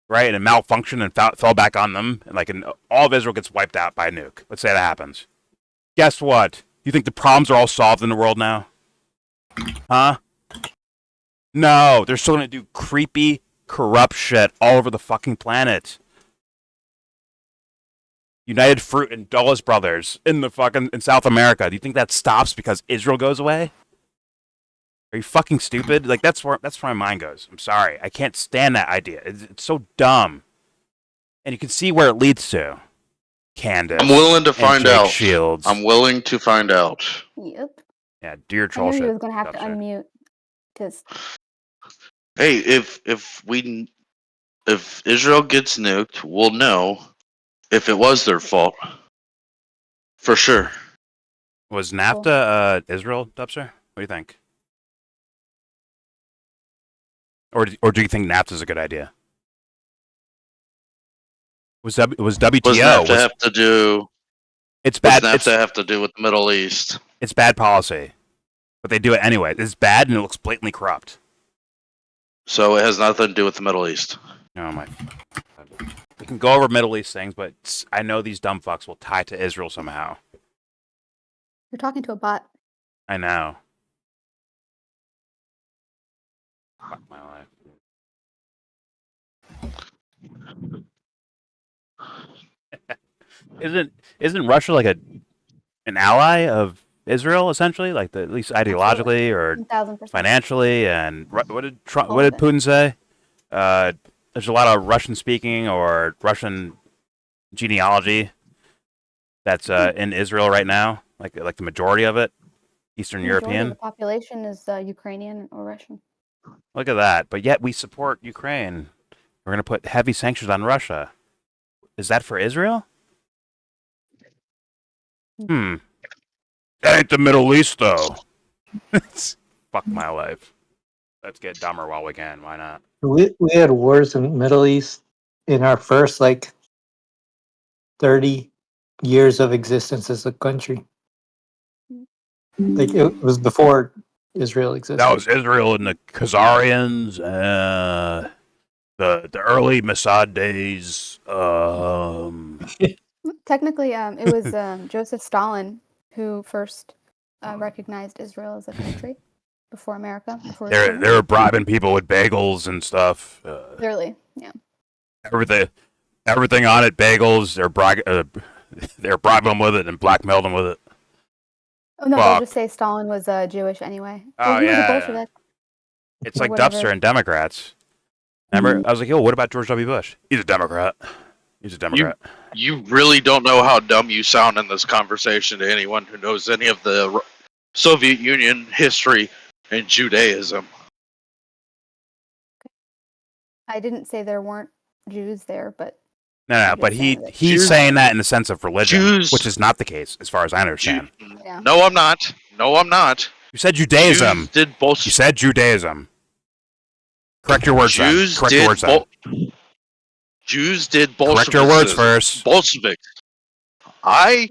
S1: right, and it malfunctioned and fell back on them, and all of Israel gets wiped out by a nuke. Let's say that happens. Guess what? You think the problems are all solved in the world now? Huh? No, they're still gonna do creepy, corrupt shit all over the fucking planet. United Fruit and Dulles Brothers in South America. Do you think that stops because Israel goes away? Are you fucking stupid? Like that's where my mind goes. I'm sorry, I can't stand that idea. It's so dumb, and you can see where it leads to. Candace,
S3: I'm willing to find
S1: Jake
S3: out.
S1: Shields.
S3: I'm willing to find out.
S2: Yep.
S1: Yeah, do your
S2: I
S1: troll
S2: knew
S1: shit.
S2: he was gonna have to
S1: Dubster.
S2: unmute because
S3: Hey, if Israel gets nuked, we'll know if it was their fault. For sure.
S1: Was NAFTA Israel, Dubster? What do you think? Or do you think NAFTA is a good idea? Was WTO?
S3: What does NAFTA have to do?
S1: It's
S3: What
S1: bad.
S3: does NAFTA have to do with the Middle East?
S1: It's bad policy, but they do it anyway. It's bad and it looks blatantly corrupt.
S3: So it has nothing to do with the Middle East.
S1: Oh my! We can go over Middle East things, but I know these dumb fucks will tie to Israel somehow.
S2: you're talking to a bot.
S1: I know. Fuck my life. Isn't Russia like an ally of Israel essentially, like at least ideologically or
S2: 1000%.
S1: financially? And what did
S2: All
S1: what
S2: of
S1: did
S2: it.
S1: Putin say? There's a lot of Russian speaking or Russian genealogy that's in Israel right now, like the majority of it, Eastern
S2: The majority of
S1: European.
S2: the population is Ukrainian or Russian.
S1: Look at that. But yet we support Ukraine. We're going to put heavy sanctions on Russia. Is that for Israel? That ain't the Middle East, though. Fuck my life. Let's get dumber while we can. Why not?
S6: We had wars in the Middle East in our first 30 years of existence as a country. Like it was before Israel existed.
S1: That was Israel and the Khazarians, the early Mossad days.
S2: Technically, it was Joseph Stalin who first recognized Israel as a country before America. Before it was
S1: They
S2: Germany.
S1: were bribing people with bagels and stuff.
S2: Clearly, yeah.
S1: Everything on it, bagels. They're bribing them with it and blackmailed them with it.
S2: Oh no,
S1: Fuck.
S2: they'll just say Stalin was Jewish anyway.
S1: Oh,
S2: he was a
S1: yeah.
S2: Bolshevik.
S1: It's
S2: Or
S1: like
S2: whatever.
S1: Dubster and Democrats. Remember, I was like, "Yo, what about George W. Bush? He's a Democrat. He's a Democrat."
S3: You really don't know how dumb you sound in this conversation to anyone who knows any of the Soviet Union history and Judaism.
S2: I didn't say there weren't Jews there, but
S1: No,
S2: I'm
S1: but
S2: just saying that
S1: he's
S3: Jews-
S1: saying that in the sense of religion,
S3: Jews-
S1: which is not the case, as far as I understand.
S2: Yeah.
S3: No, I'm not. No, I'm not.
S1: You said Judaism.
S3: Jews did both.
S1: You said Judaism. Correct your words, then.
S3: Jews
S1: Correct your
S3: did
S1: words, then.
S3: Jews did
S1: Correct your words
S3: Bolsheviks.
S1: first.
S3: Bolsheviks. I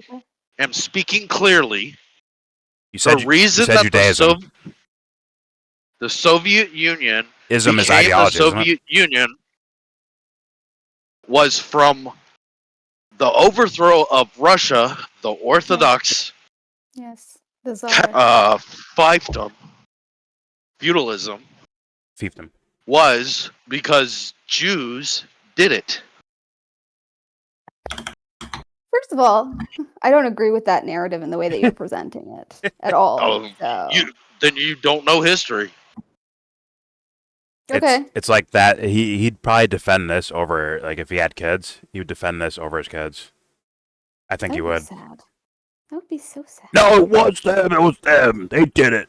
S3: am speaking clearly.
S1: You said
S3: The reason
S1: you said
S3: that
S1: Judaism.
S3: the Soviet Union
S1: Ism is
S3: became the
S1: ideology, isn't it?
S3: Soviet Union was from the overthrow of Russia, the Orthodox
S2: Yes. The Tsar.
S3: fiefdom, feudalism,
S1: Fiefdom.
S7: was because Jews did it.
S2: First of all, I don't agree with that narrative and the way that you're presenting it at all.
S7: Oh,
S2: So.
S7: then you don't know history.
S2: Okay.
S1: It's like that. He'd probably defend this over, like, if he had kids, he would defend this over his kids. I think he would.
S2: Sad. That would be so sad.
S1: No, it was them. It was them. They did it.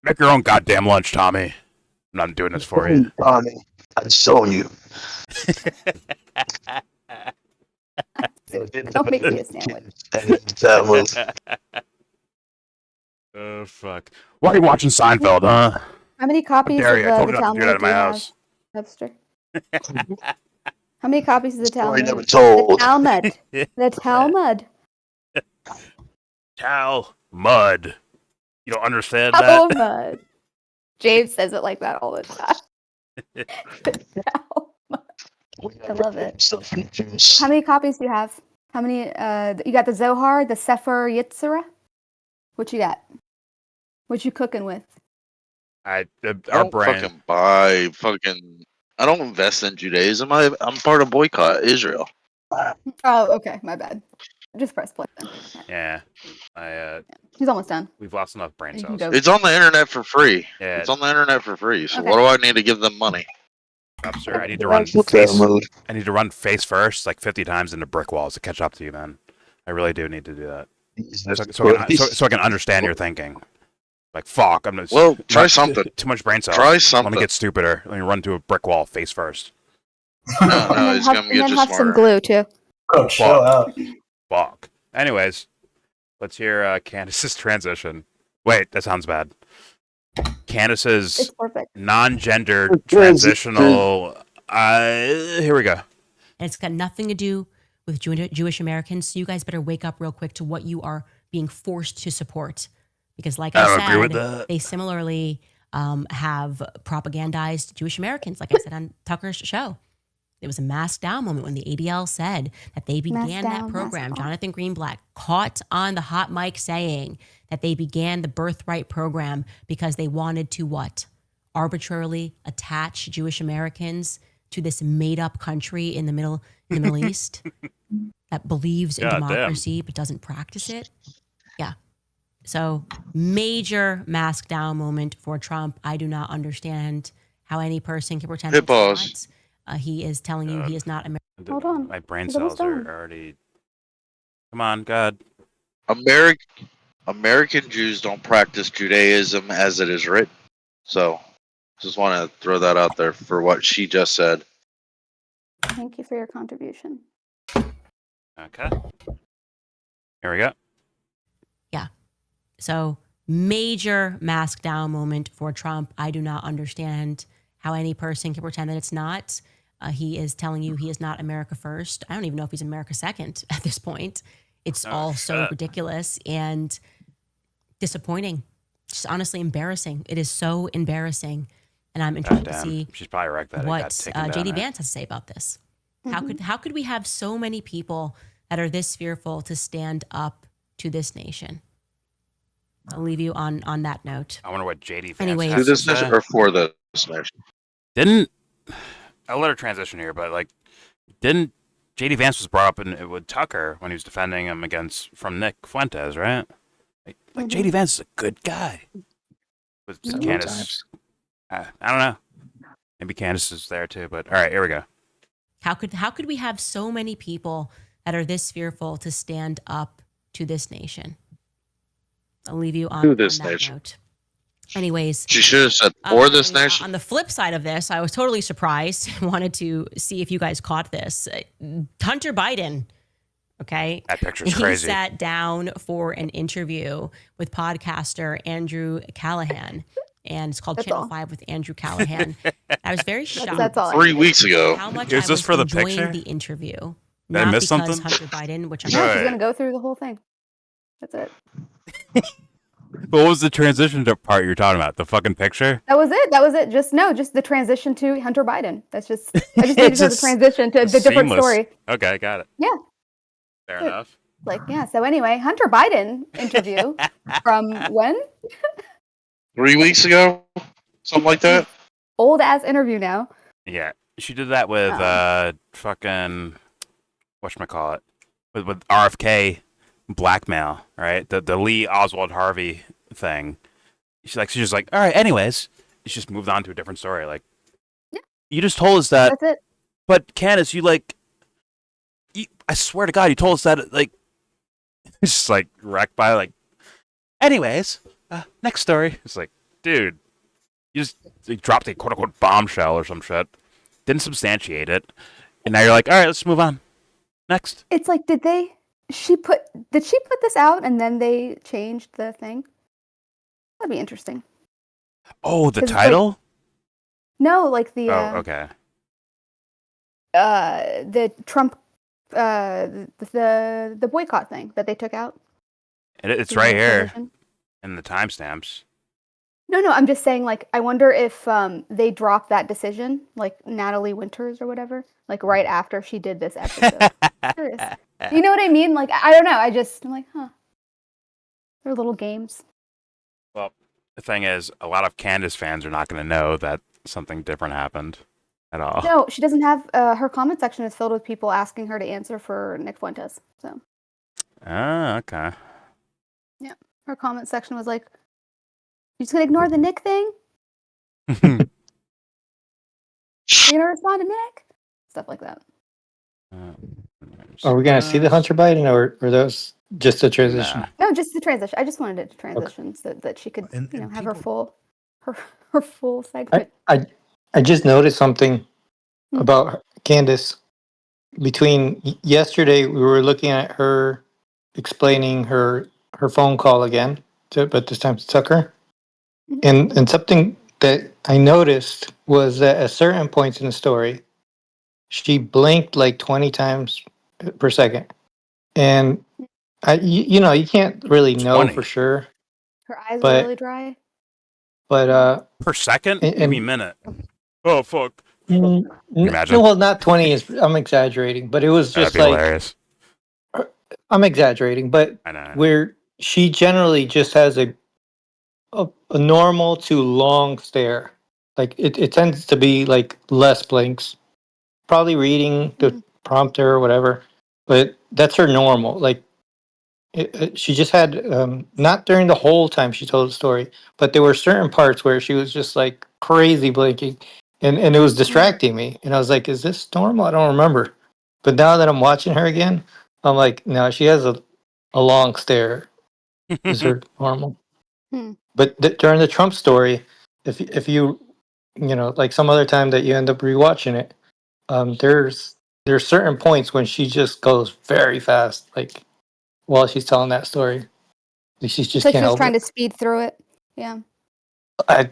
S1: Make your own goddamn lunch, Tommy. I'm not doing this for you.
S3: Tommy, I saw you.
S2: Don't make me a sandwich.
S1: Oh, fuck. Why are you watching Seinfeld, huh?
S2: How many copies of
S1: dare you? I told
S2: the
S1: you not to do that
S2: Talmud
S1: at
S2: do
S1: my
S2: you have,
S1: house.
S2: Webster? How many copies of the
S3: Story
S2: Talmud?
S3: never
S2: The
S3: told.
S2: Talmud. The Talmud.
S1: Mud. You don't understand that?
S2: Talmud. James says it like that all the time. The Talmud. I love it. How many copies do you have? How many? You got the Zohar, the Sefer Yetzirah? What you got? What you cooking with?
S7: I
S1: Our
S7: don't
S1: brain.
S7: fucking buy fucking. I don't invest in Judaism. I'm part of boycott Israel.
S2: Oh, okay. My bad. Just press play then.
S1: Yeah.
S2: He's almost done.
S1: We've lost enough brain
S2: You can
S1: cells.
S2: go.
S7: It's on the internet for free.
S1: Yeah.
S7: It's on the internet for free. So
S2: Okay.
S7: what do I need to give them money?
S1: Up, sir. I need to run face first like 50 times into brick walls to catch up to you, man. I really do need to do that. So I can understand your thinking. Like, fuck, I'm just
S7: Well, try something.
S1: Too much brain cells.
S7: Try
S1: Let
S7: something.
S1: me get stupider. Let me run to a brick wall face first.
S7: No, he's gonna
S2: And
S7: get
S2: then
S7: you
S2: have some
S7: smarter.
S2: glue too.
S8: Bro, chill out.
S1: Fuck. Anyways, let's hear Candace's transition. Wait, that sounds bad. Candace's
S2: It's perfect.
S1: non-gender transitional. Here we go.
S5: And it's got nothing to do with Jewish Americans. So you guys better wake up real quick to what you are being forced to support. Because like I
S1: don't agree with
S5: said,
S1: that.
S5: they similarly have propagandized Jewish Americans, like I said on Tucker's show. It was a mask down moment when the ADL said that they began that program. Jonathan Greenblatt caught on the hot mic saying that they began the birthright program because they wanted to what? Arbitrarily attach Jewish Americans to this made-up country in the Middle East that believes in
S1: God damn.
S5: democracy but doesn't practice it. Yeah. So major mask down moment for Trump. I do not understand how any person can pretend
S7: Hit
S5: it's
S7: pause.
S5: not. He is telling you he is not American.
S2: Hold on.
S1: My brain
S2: It's almost
S1: cells are
S2: done.
S1: already. Come on, God.
S7: American Jews don't practice Judaism as it is written. So, just want to throw that out there for what she just said.
S2: Thank you for your contribution.
S1: Okay. Here we go.
S5: So major mask down moment for Trump. I do not understand how any person can pretend that it's not. He is telling you he is not America first. I don't even know if he's America second at this point. It's all so ridiculous and disappointing. Just honestly embarrassing. It is so embarrassing. And I'm interested to see
S1: She's probably right that
S5: what
S1: it got taken down,
S5: JD
S1: right?
S5: Vance has to say about this. How could we have so many people that are this fearful to stand up to this nation? I'll leave you on that note.
S1: I wonder what JD Vance
S5: Anyways.
S7: To
S1: has
S7: this
S1: to say.
S7: nation or for this nation?
S1: Didn't I'll let her transition here, but like, didn't JD Vance was brought up with Tucker when he was defending him from Nick Fuentes, right? Like JD Vance is a good guy. Was Candace? I don't know. Maybe Candace is there too, but all right, here we go.
S5: How could we have so many people that are this fearful to stand up to this nation? I'll leave you on
S7: this
S5: that
S7: nation.
S5: note. Anyways,
S7: She should have said for this
S5: I mean,
S7: nation.
S5: On the flip side of this, I was totally surprised. Wanted to see if you guys caught this. Hunter Biden, okay?
S1: That picture's
S5: He
S1: crazy.
S5: sat down for an interview with podcaster Andrew Callahan, and it's called
S2: That's
S5: Channel
S2: all.
S5: 5 with Andrew Callahan. I was very shocked.
S2: That's all.
S7: 3 weeks ago.
S5: How much
S1: Is
S5: I
S1: this
S5: was
S1: for the
S5: enjoying
S1: picture?
S5: the interview.
S1: Did I
S5: Not
S1: miss
S5: because
S1: something?
S5: Hunter Biden, which I'm
S2: No,
S1: Right.
S2: she's gonna go through the whole thing. That's it.
S1: What was the transition part you're talking about? The fucking picture?
S2: That was it. Just the transition to Hunter Biden. That's just. I just needed to know the
S1: Just
S2: transition to the different
S1: seamless.
S2: story.
S1: Okay, got it.
S2: Yeah.
S1: Fair
S2: Good.
S1: enough.
S2: Like, yeah. So anyway, Hunter Biden interview from when?
S7: 3 weeks ago, something like that.
S2: Old ass interview now.
S1: Yeah, she did that with fucking whatchamacallit, with RFK blackmail, right? The Lee Oswald Harvey thing. She's just like, all right, anyways, she just moved on to a different story. Like,
S2: Yeah.
S1: you just told us that,
S2: That's it.
S1: but Candace, I swear to God, you told us that, like, it's just like wrecked by like, anyways, next story. It's like, dude, you dropped a quote unquote bombshell or some shit, didn't substantiate it, and now you're like, all right, let's move on. Next.
S2: It's like, did she put this out and then they changed the thing? That'd be interesting.
S1: Oh, the
S2: 'Cause it's like-
S1: title?
S2: No, like the
S1: Okay.
S2: the Trump the boycott thing that they took out.
S1: It's
S2: The
S1: right here
S2: provision.
S1: in the timestamps.
S2: No, I'm just saying, like, I wonder if they dropped that decision, like Natalie Winters or whatever, like right after she did this episode. Curious. You know what I mean? Like, I don't know. I'm like, huh. They're little games.
S1: Well, the thing is, a lot of Candace fans are not going to know that something different happened at all.
S2: No, she doesn't have her comment section is filled with people asking her to answer for Nick Fuentes. So
S1: Ah, okay.
S2: her comment section was like, "You just gonna ignore the Nick thing?
S1: Uh,
S2: Are you gonna respond to Nick?" Stuff like that.
S6: Are we gonna see the Hunter Biden, or those just a transition?
S1: Nah.
S2: No, just the transition. I just wanted it to transition so that she could,
S8: And
S2: have her
S8: people-
S2: full segment.
S6: I just noticed something
S2: Hmm.
S6: about Candace. Between yesterday, we were looking at her explaining her phone call again, but this time to Tucker.
S2: Mhm.
S6: And something that I noticed was that at certain points in the story, she blinked like 20 times per second. And you can't really know
S1: 20.
S6: for sure,
S2: Her eyes were
S6: but
S2: really dry.
S1: Per second?
S6: And-
S1: You mean minute? Oh, fuck. Imagine.
S6: no, well, not 20 is, I'm exaggerating, but it was
S1: That'd
S6: just
S1: be
S6: like,
S1: hilarious.
S6: I'm exaggerating, but
S1: I know.
S6: where she generally just has a normal to long stare. Like it tends to be like less blinks, probably reading the prompter or whatever, but that's her normal. Like she just had, not during the whole time she told the story, but there were certain parts where she was just like crazy blinking, and it was distracting me. And I was like, is this normal? I don't remember. But now that I'm watching her again, I'm like, no, she has a long stare. Is her normal?
S2: Hmm.
S6: But during the Trump story, if you like some other time that you end up rewatching it, there's certain points when she just goes very fast, like while she's telling that story. She
S2: It's
S6: just
S2: like
S6: can't
S2: she was
S6: help
S2: trying
S6: it.
S2: to speed through it. Yeah.
S6: I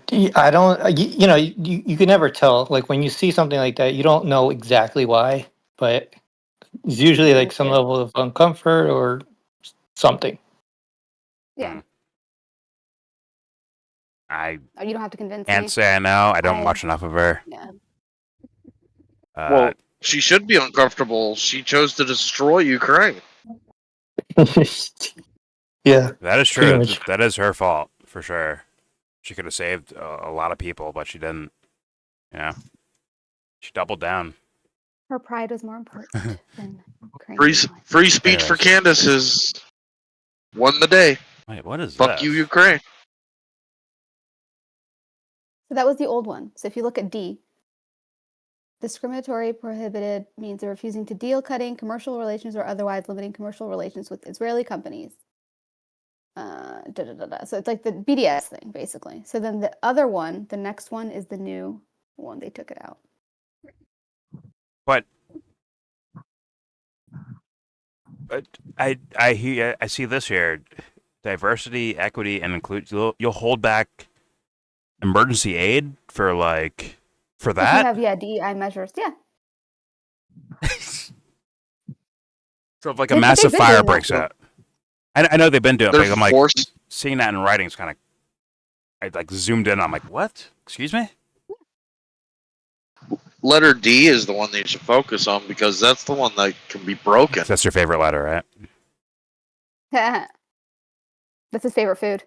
S6: don't, you can never tell. Like when you see something like that, you don't know exactly why, but it's usually like some level of uncomfort or something.
S2: Yeah.
S1: I
S2: Oh, you don't have to convince
S1: can't
S2: me.
S1: say I know. I don't
S2: I-
S1: watch enough of her.
S2: Yeah.
S7: Well, she should be uncomfortable. She chose to destroy Ukraine.
S6: Yeah,
S1: that is
S6: pretty
S1: true.
S6: much.
S1: That is her fault, for sure. She could have saved a lot of people, but she didn't. Yeah. She doubled down.
S2: Her pride was more important than Ukraine.
S7: Free speech for
S1: Anyways.
S7: Candace has won the day.
S1: Wait, what is
S7: Fuck
S1: this?
S7: you, Ukraine.
S2: So that was the old one. So if you look at D, discriminatory prohibited means they're refusing to deal, cutting commercial relations, or otherwise limiting commercial relations with Israeli companies. So it's like the BDS thing, basically. So then the other one, the next one, is the new one. They took it out.
S1: But I hear, I see this here: diversity, equity, and inclusion. You'll hold back emergency aid for
S2: If you
S1: that.
S2: have DEI measures, yeah.
S1: So if like a
S2: They've
S1: massive
S2: been
S1: fire
S2: doing that.
S1: breaks out, I know they've been doing it,
S7: They're
S1: but I'm like
S7: forced.
S1: seeing that in writing is kind of. I like zoomed in. I'm like, what? Excuse me?
S7: Letter D is the one that you should focus on because that's the one that can be broken.
S1: That's your favorite letter, right?
S2: That's his favorite food.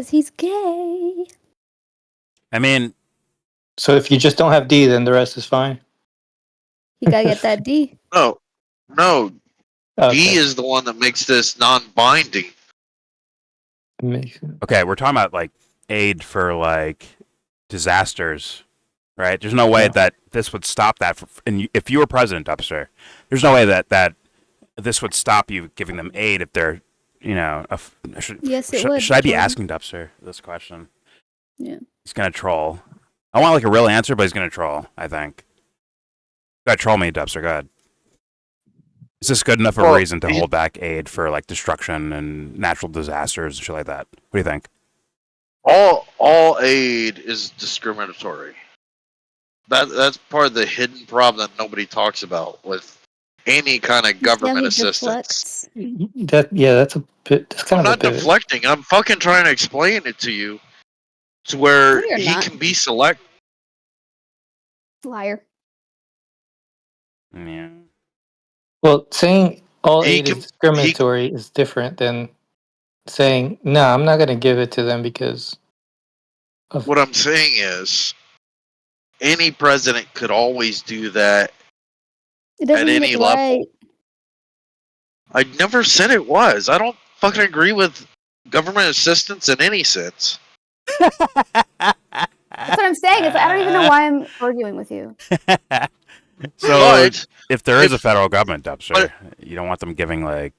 S2: Because he's gay.
S1: I mean,
S6: So if you just don't have D, then the rest is fine.
S2: You gotta get that D.
S7: No.
S6: Okay.
S7: D is the one that makes this non-binding.
S6: Makes sense.
S1: okay, we're talking about like aid for like disasters, right? There's no way
S6: Yeah.
S1: that this would stop that. And if you were president, Upster, there's no way that this would stop you giving them aid if they're,
S2: Yes, it would.
S1: Should I be
S2: Jordan.
S1: asking Dubster this question?
S2: Yeah.
S1: He's gonna troll. I want like a real answer, but he's gonna troll. I think. Go ahead, troll me, Dubster. Go ahead. Is this good enough of a
S7: Well,
S1: reason to hold back aid for like destruction and natural disasters and shit like that? What do you think?
S7: All aid is discriminatory. That's part of the hidden problem that nobody talks about with any kind of government
S2: he
S7: assistance.
S2: deflects.
S6: That's a bit. That's kind
S7: I'm
S6: of
S7: not
S6: a bit.
S7: deflecting. I'm fucking trying to explain it to you, to where
S2: No, you're
S7: he
S2: not.
S7: can be select.
S2: Liar.
S1: Yeah.
S6: Well, saying all
S7: He
S6: aid is
S7: can-
S6: discriminatory is different than saying no. I'm not going to give it to them because of.
S7: What I'm saying is, any president could always do that
S2: It doesn't
S7: at
S2: mean
S7: any
S2: it's
S7: level.
S2: right.
S7: I never said it was. I don't fucking agree with government assistance in any sense.
S2: That's what I'm saying. It's, I don't even know why I'm arguing with you.
S1: So
S7: But
S1: if there is a
S7: if-
S1: federal government, Dubster, you don't want them giving like,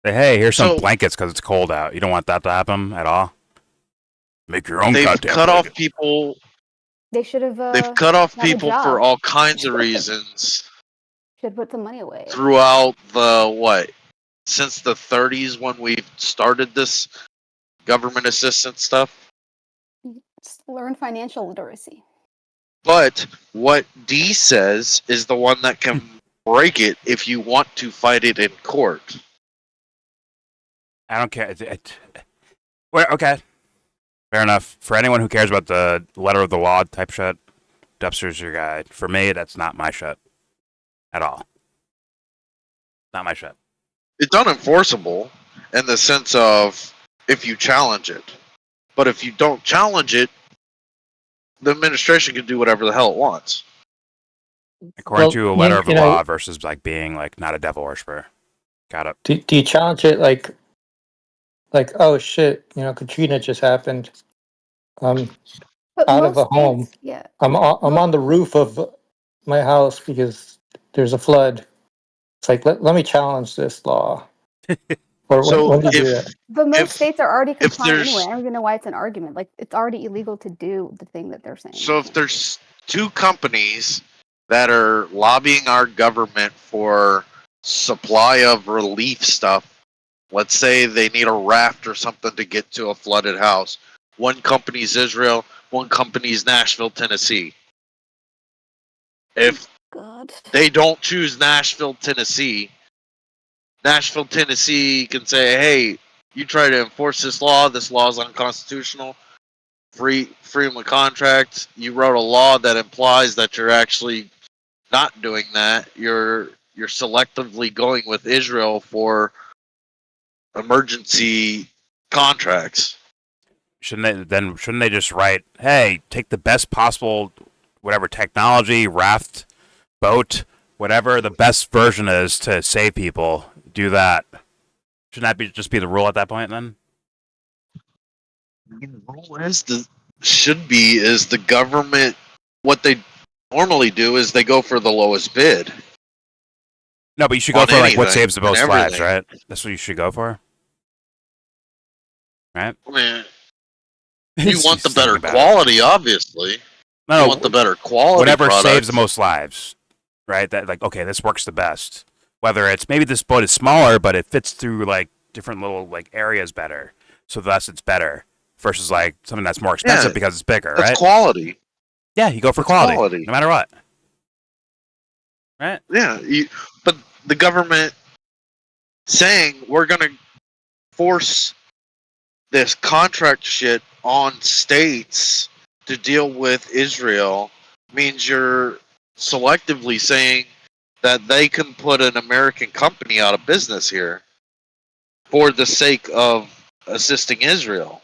S1: say, hey, here's some
S7: So-
S1: blankets because it's cold out. You don't want that to happen at all. Make your own
S7: they've
S1: goddamn
S7: cut off
S1: blanket.
S7: people.
S2: They should have.
S7: They've cut off
S2: not a
S7: people
S2: job.
S7: for all kinds of reasons
S2: Should put some money away.
S7: throughout the since the 30s when we started this government assistance stuff.
S2: Just learn financial literacy.
S7: But what D says is the one that can break it if you want to fight it in court.
S1: I don't care. Well, okay. Fair enough. For anyone who cares about the letter of the law type shit, Dubster's your guy. For me, that's not my shit. At all. Not my shit.
S7: It's unenforceable in the sense of if you challenge it. But if you don't challenge it, the administration can do whatever the hell it wants.
S1: According
S6: Well,
S1: to a letter
S6: you-
S1: of the
S6: you know-
S1: law versus like being like not a devil worshiper. Got it.
S6: Do you challenge it like oh shit, Katrina just happened.
S2: But
S6: Out of
S2: most
S6: a home.
S2: states, yeah.
S6: I'm on the roof of my house because there's a flood. It's like let me challenge this law. Or
S7: So
S6: when do you do
S7: if
S6: that?
S2: But most
S7: If-
S2: states are already compliant
S7: there's-
S2: anyway. I don't even know why it's an argument. Like, it's already illegal to do the thing that they're saying.
S7: So if there's two companies that are lobbying our government for supply of relief stuff, let's say they need a raft or something to get to a flooded house. One company's Israel, one company's Nashville, Tennessee. If
S2: God.
S7: they don't choose Nashville, Tennessee, Nashville, Tennessee can say, hey, you try to enforce this law is unconstitutional. Freedom of contract. You wrote a law that implies that you're actually not doing that. You're selectively going with Israel for emergency contracts.
S1: Shouldn't they just write, hey, take the best possible whatever technology, raft, boat, whatever the best version is to save people, do that. Shouldn't that just be the rule at that point then?
S7: The rule is the government, what they normally do is they go for the lowest bid.
S1: No, but you should go
S7: On
S1: for like what
S7: anything
S1: saves the
S7: and
S1: most lives,
S7: everything.
S1: right? That's what you should go for. Right?
S7: I mean, you want the
S1: He's
S7: better
S1: thinking about it.
S7: quality, obviously.
S1: No,
S7: You want the better quality
S1: whatever
S7: product.
S1: saves the most lives, right? That like, okay, this works the best. Whether it's maybe this boat is smaller, but it fits through like different little like areas better, so thus it's better versus like something that's more expensive
S7: Yeah,
S1: because it's bigger,
S7: That's
S1: right?
S7: quality.
S1: Yeah, you go for
S7: that's
S1: quality,
S7: quality.
S1: no matter what, right?
S7: Yeah, but the government saying we're going to force this contract shit on states to deal with Israel means you're selectively saying that they can put an American company out of business here for the sake of assisting Israel.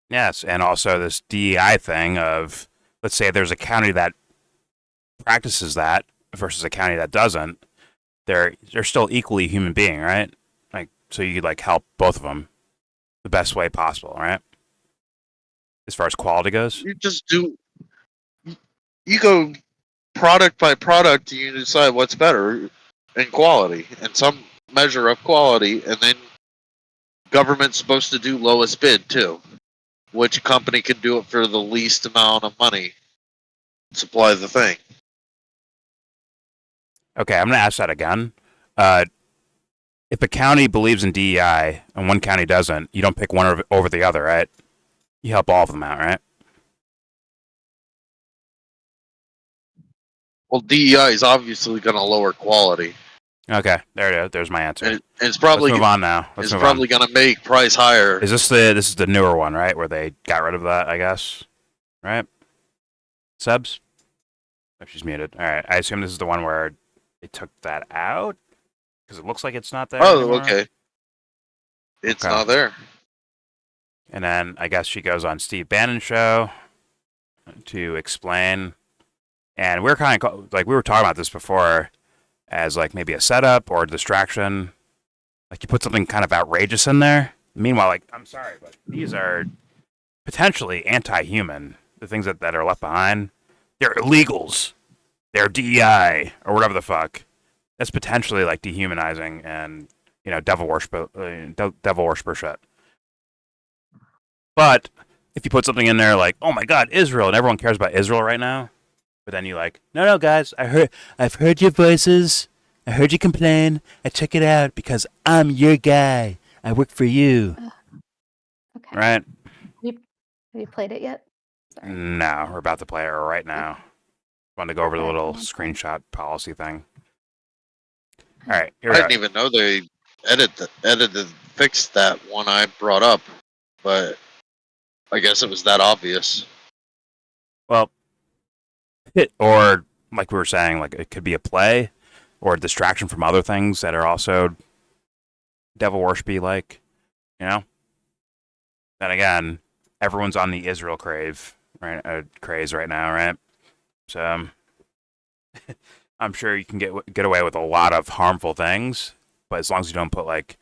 S1: Yes, and also this DEI thing of, let's say there's a county that practices that versus a county that doesn't. They're still equally a human being, right? Like, so you could like help both of them the best way possible, right? As far as quality goes.
S7: You just do. You go product by product. You decide what's better in quality and some measure of quality, and then government's supposed to do lowest bid too. Which company can do it for the least amount of money? Supply the thing.
S1: Okay, I'm gonna ask that again. If a county believes in DEI and one county doesn't, you don't pick one over the other, right? You help all of them out, right?
S7: Well, DEI is obviously going to lower quality,
S1: Okay, there it is. There's my answer.
S7: and it's probably
S1: Let's move on now.
S7: it's probably going to make price higher.
S1: Is this is the newer one, right? Where they got rid of that, I guess. Right? Subs? Oh, she's muted. All right. I assume this is the one where they took that out because it looks like it's not there.
S7: Oh,
S1: anymore.
S7: okay. It's
S1: Okay.
S7: not there.
S1: And then I guess she goes on Steve Bannon's show to explain. And we're kind of like we were talking about this before as like maybe a setup or a distraction. Like you put something kind of outrageous in there. Meanwhile, like, I'm sorry, but these are potentially anti-human. The things that are left behind, they're illegals. They're DEI or whatever the fuck. That's potentially like dehumanizing and, you know, devil worshiper shit. But if you put something in there like, oh my God, Israel, and everyone cares about Israel right now, but then you like, no, guys, I've heard your voices. I heard you complain. I check it out because I'm your guy. I work for you.
S2: Okay.
S1: Right?
S2: Have you played it yet? Sorry.
S1: No, we're about to play it right now. Wanted to go over the
S2: Okay,
S1: little
S2: hold on.
S1: screenshot policy thing. All right, here
S7: I
S1: we
S7: didn't
S1: go.
S7: even know they fixed that one I brought up, but I guess it was that obvious.
S1: Well, or like we were saying, like it could be a play or a distraction from other things that are also devil worshipy, like, you know. Then again, everyone's on the Israel craze right now, right? So I'm sure you can get away with a lot of harmful things, but as long as you don't put like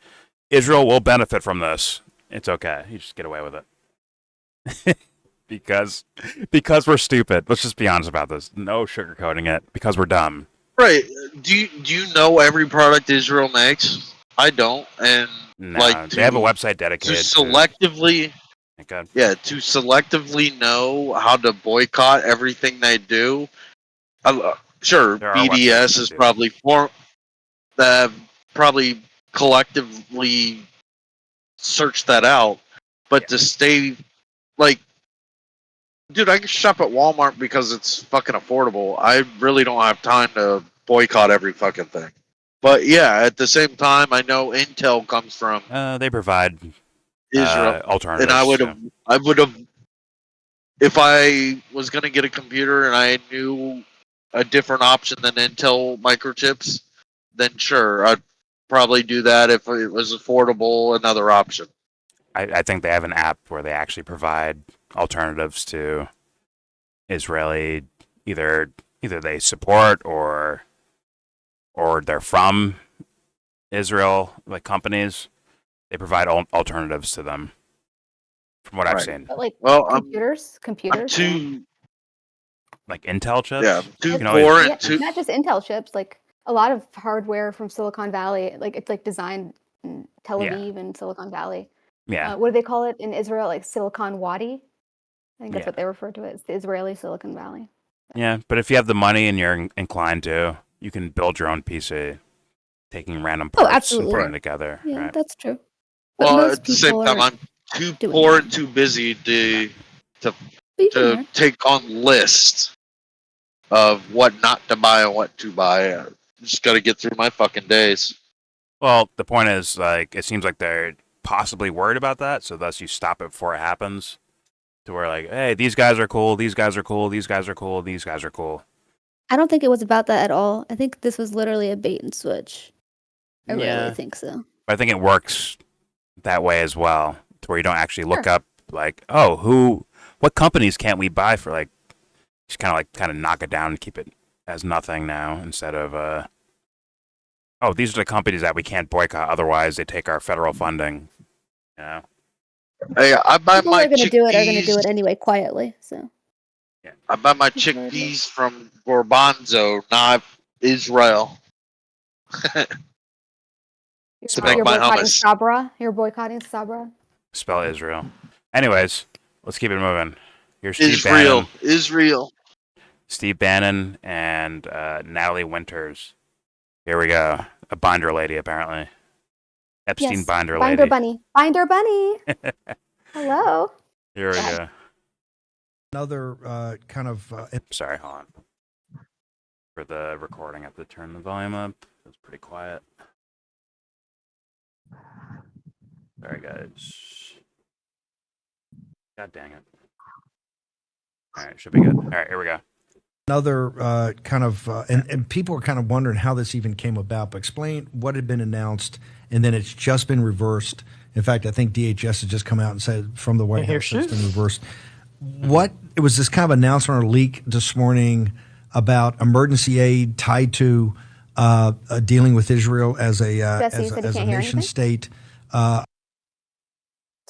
S1: Israel will benefit from this, it's okay. You just get away with it. because we're stupid. Let's just be honest about this. No sugarcoating it because we're dumb.
S7: Right? Do you know every product Israel makes? I don't, and
S1: No,
S7: like
S1: they have a website
S7: to
S1: dedicated
S7: selectively.
S1: Okay.
S7: Yeah, to selectively know how to boycott everything they do. Sure,
S1: There are websites
S7: BDS
S1: that
S7: is
S1: do.
S7: probably collectively searched that out, but
S1: Yeah.
S7: to stay like, dude, I can shop at Walmart because it's fucking affordable. I really don't have time to boycott every fucking thing. But yeah, at the same time, I know Intel comes from
S1: They provide
S7: Israel, and I
S1: alternatives.
S7: would have, if I was gonna get a computer and I knew a different option than Intel microchips, then sure, I'd probably do that if it was affordable. Another option.
S1: I think they have an app where they actually provide alternatives to Israeli either they support or they're from Israel, like companies. They provide alternatives to them, from what I've
S7: Right.
S1: seen.
S2: But like
S7: Well,
S2: computers,
S7: I'm
S2: yeah.
S7: too
S1: Like Intel chips.
S7: yeah, too
S1: You can always-
S7: poor
S2: Yeah,
S7: and too
S2: not just Intel chips, like a lot of hardware from Silicon Valley, like it's like designed in Tel
S1: Yeah.
S2: Aviv and Silicon Valley.
S1: Yeah,
S2: What do they call it in Israel? Like Silicon Wadi? I think that's
S1: Yeah.
S2: what they refer to it. It's the Israeli Silicon Valley.
S1: yeah. But if you have the money and you're inclined to, you can build your own PC, taking random
S2: Oh,
S1: parts and
S2: absolutely.
S1: putting them together.
S2: Yeah,
S1: Right?
S2: that's true. But
S7: well.
S2: most
S7: At the same
S2: people
S7: time,
S2: are
S7: I'm too
S2: doing
S7: poor
S2: that.
S7: and too busy
S2: But you've been
S7: to
S2: there.
S7: take on lists of what not to buy and what to buy. I just got to get through my fucking days.
S1: Well, the point is, like, it seems like they're possibly worried about that, so thus you stop it before it happens. To where, like, hey, these guys are cool, these guys are cool, these guys are cool, these guys are cool.
S2: I don't think it was about that at all. I think this was literally a bait and switch. I really
S1: Yeah.
S2: think so.
S1: But I think it works that way as well, to where you don't actually look
S2: Sure.
S1: up like, what companies can't we buy for like, just kind of knock it down and keep it as nothing now instead of these are the companies that we can't boycott, otherwise they take our federal funding. Yeah.
S7: Hey, I buy
S2: People who
S7: my
S2: are going to do it are going to do
S7: chickpeas.
S2: it anyway, quietly. So
S7: I buy my
S2: That's what it is.
S7: chickpeas from Gorbanzo, not Israel. To make
S2: You're
S7: my
S2: boycotting
S7: hummus.
S2: Sabra. You're boycotting Sabra.
S1: Spell Israel. Anyways, let's keep it moving. Here's Steve
S7: Israel.
S1: Bannon,
S7: Israel.
S1: Steve Bannon, and Natalie Winters. Here we go. A binder lady, apparently. Epstein
S2: Yes,
S1: binder
S2: Binder
S1: lady.
S2: Bunny. Binder Bunny. Hello.
S1: Here we
S2: Go
S1: go.
S8: Another
S1: Sorry, hold on. For the recording, I have to turn the volume up. It's pretty quiet. Sorry, guys. God dang it. All right, should be good. All right, here we go.
S8: and people are kind of wondering how this even came about. But explain what had been announced, and then it's just been reversed. In fact, I think DHS has just come out and said from the White House it's been reversed. What it was this kind of announcement or leak this morning about emergency aid tied to dealing with Israel as a
S2: Jesse said he
S8: as a
S2: can't hear
S8: nation
S2: anything?
S8: state.
S2: Sorry.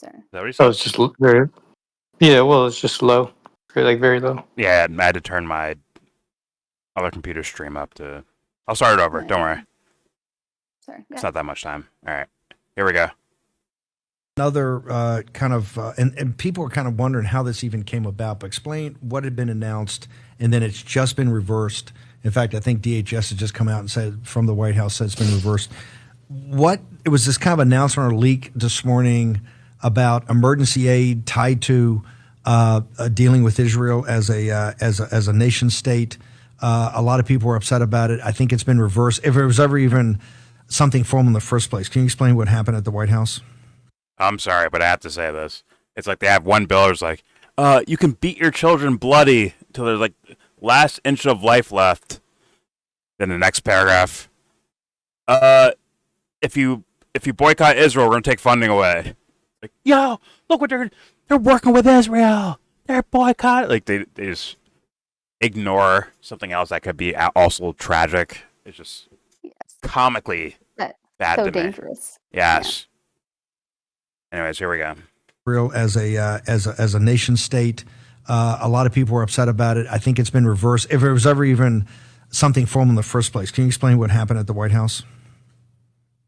S1: Is that what he
S6: So
S1: said?
S6: it's just very, yeah. Well, it's just low, very low.
S1: Yeah, I had to turn my other computer stream up to. I'll start it over. Don't worry.
S2: Sorry.
S1: It's not that much time. All right, here we go.
S8: Another and people are kind of wondering how this even came about. But explain what had been announced, and then it's just been reversed. In fact, I think DHS has just come out and said from the White House said it's been reversed. What it was this kind of announcement or leak this morning about emergency aid tied to dealing with Israel as a nation state. A lot of people were upset about it. I think it's been reversed. If it was ever even something formal in the first place, can you explain what happened at the White House?
S1: I'm sorry, but I have to say this. It's like they have one bill that's like, you can beat your children bloody till there's like last inch of life left. Then the next paragraph, if you boycott Israel, we're gonna take funding away. Like, yo, look what they're working with Israel. They're boycotting. Like they just ignore something else that could be also tragic. It's just
S2: Yes.
S1: comically
S2: That,
S1: bad
S2: so
S1: to me.
S2: dangerous.
S1: Yes. Anyways, here we go.
S8: Israel as a nation state. A lot of people were upset about it. I think it's been reversed. If it was ever even something formal in the first place, can you explain what happened at the White House?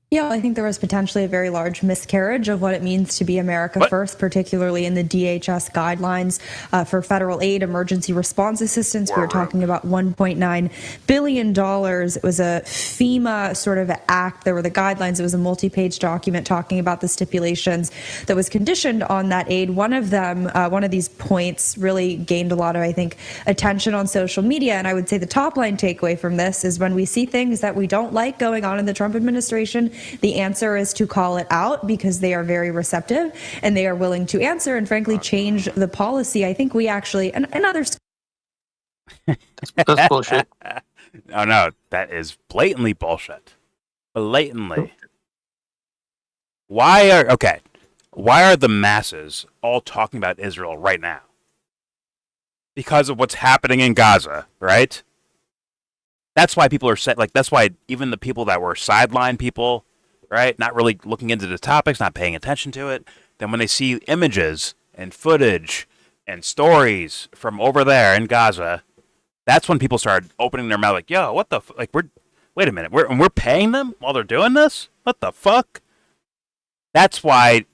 S9: Yeah, I think there was potentially a very large miscarriage of what it means to be America first, particularly in the DHS guidelines for federal aid, emergency response assistance. We were talking about $1.9 billion. It was a FEMA sort of act. There were the guidelines. It was a multi-page document talking about the stipulations that was conditioned on that aid. One of them, one of these points really gained a lot of, I think, attention on social media. And I would say the top line takeaway from this is when we see things that we don't like going on in the Trump administration, the answer is to call it out because they are very receptive and they are willing to answer and frankly change the policy. I think we actually, and others.
S6: That's bullshit.
S1: Oh no, that is blatantly bullshit. Blatantly. Why are the masses all talking about Israel right now? Because of what's happening in Gaza, right? That's why people are that's why even the people that were sideline people, right, not really looking into the topics, not paying attention to it, then when they see images and footage and stories from over there in Gaza, that's when people start opening their mouth like, yo, what the wait a minute, we're paying them while they're doing this? What the fuck? That's why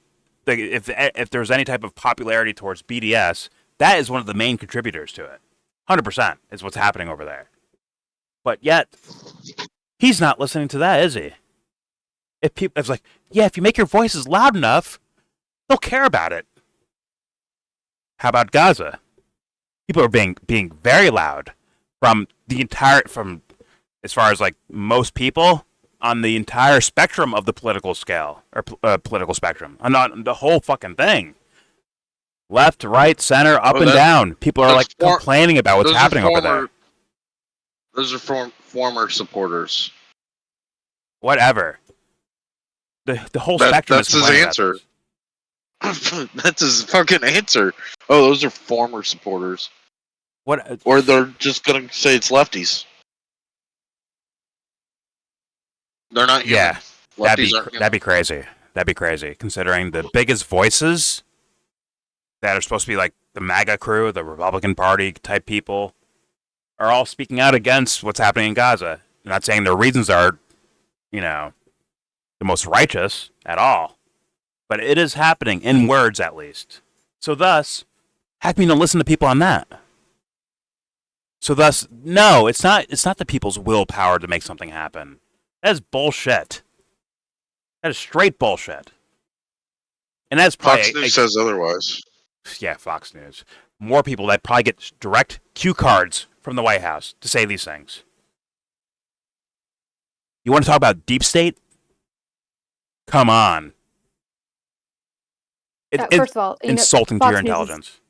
S1: if there's any type of popularity towards BDS, that is one of the main contributors to it. 100% is what's happening over there. But yet, he's not listening to that, is he? It's like, yeah, if you make your voices loud enough, they'll care about it. How about Gaza? People are being very loud from as far as like most people on the entire spectrum of the political scale or political spectrum, on the whole fucking thing. Left, right, center, up and down. People are like complaining about what's happening over there.
S7: Those are former supporters.
S1: Whatever. The whole spectrum
S7: That's
S1: is
S7: his answer. That's his fucking answer. Oh, those are former supporters.
S1: What?
S7: Or they're just gonna say it's lefties. They're not human.
S1: Yeah,
S7: Lefties aren't human.
S1: that'd be crazy. That'd be crazy, considering the biggest voices that are supposed to be like the MAGA crew, the Republican Party type people, are all speaking out against what's happening in Gaza. I'm not saying their reasons are, the most righteous at all, but it is happening in words at least. So thus, how can you not listen to people on that? So thus, no, it's not the people's willpower to make something happen. That is bullshit. That is straight bullshit. And that's probably
S7: Fox News says otherwise.
S1: Yeah, Fox News. More people that probably get direct cue cards from the White House to say these things. You want to talk about deep state? Come on.
S2: First of all,
S1: insulting to your intelligence.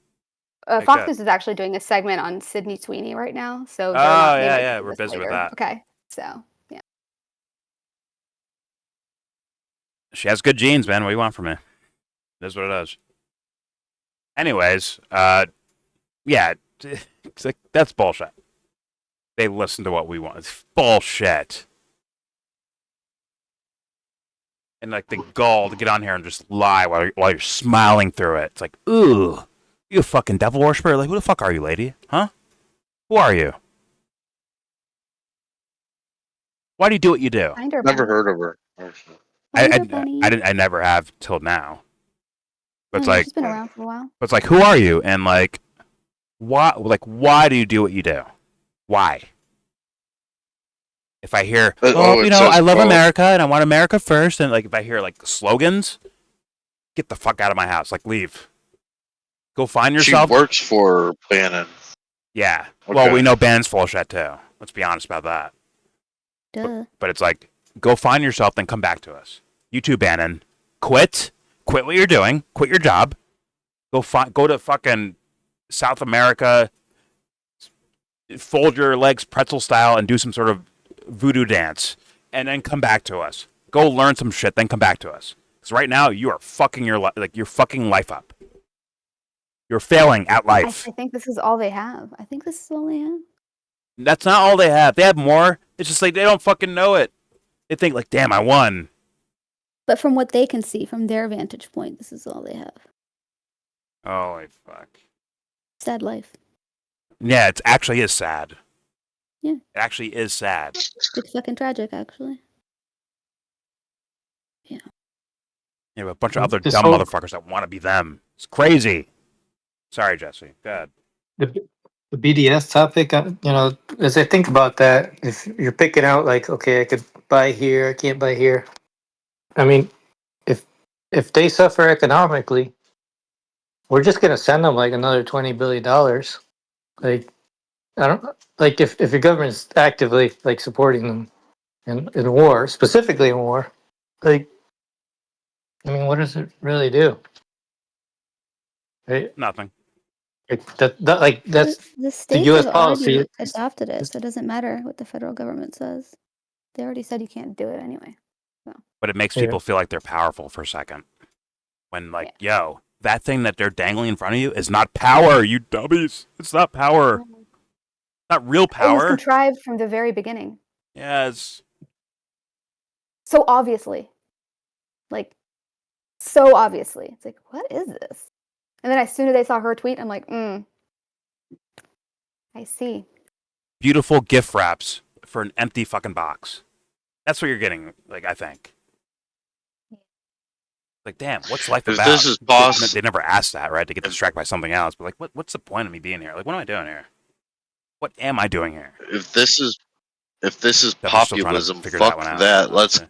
S2: Fox News is actually doing a segment on Sydney Sweeney right now. So
S1: we're busy with that.
S2: Okay, so yeah.
S1: She has good genes, man. What do you want from me? It is what it is. Anyways, yeah, it's like, that's bullshit. They listen to what we want. It's bullshit. And like the gall to get on here and just lie while you're smiling through it. It's like, ooh, you a fucking devil worshiper? Like, who the fuck are you, lady? Huh? Who are you? Why do you do what you do?
S7: Never heard of her.
S1: I never have till now. But it's like,
S2: she's been around for a while.
S1: But it's like, who are you? And like, why? Like, why do you do what you do? Why? If I hear, I love America and I want America first, and like, if I hear like slogans, get the fuck out of my house. Like, leave. Go find yourself.
S7: She works for Bannon.
S1: Yeah.
S7: Okay.
S1: Well, we know Bannon's full of shit too. Let's be honest about that.
S2: Duh.
S1: But it's like, go find yourself, then come back to us. You too, Bannon. Quit what you're doing. Quit your job. Go to fucking South America. Fold your legs pretzel style and do some sort of voodoo dance, and then come back to us. Go learn some shit, then come back to us. Because right now you are fucking you're fucking life up. You're failing at life.
S2: I think this is all they have.
S1: That's not all they have. They have more. It's just like they don't fucking know it. They think like, damn, I won.
S2: But from what they can see, from their vantage point, this is all they have.
S1: Holy fuck.
S2: Sad life.
S1: Yeah, it actually is sad.
S2: Yeah.
S1: It actually is sad.
S2: It's fucking tragic, actually. Yeah.
S1: Yeah, but a bunch of other dumb motherfuckers that want to be them. It's crazy. Sorry, Jesse. Go ahead.
S6: The BDS topic, as I think about that, if you're picking out like, okay, I could buy here, I can't buy here. I mean, if they suffer economically, we're just gonna send them like another $20 billion. Like, I don't like if your government's actively like supporting them in war, specifically in war. Like, I mean, what does it really do? Right?
S1: Nothing.
S6: That's
S2: The state
S6: US
S2: has
S6: policy.
S2: already adopted it, so it doesn't matter what the federal government says. They already said you can't do it anyway. So.
S1: But it makes people feel like they're powerful for a second. When like, yo, that thing that they're dangling in front of you is not power, you dummies. It's not power. Not real power.
S2: It was contrived from the very beginning.
S1: Yes.
S2: So obviously. Like, so obviously. It's like, what is this? And then as soon as I saw her tweet, I'm like, I see.
S1: Beautiful gift wraps for an empty fucking box. That's what you're getting, like, I think. Like, damn, what's life about?
S7: This is boss.
S1: They never asked that, right? To get distracted by something else. But like, what's the point of me being here? Like, what am I doing here? What am I doing here?
S7: If this is populism, fuck
S1: that.
S7: That.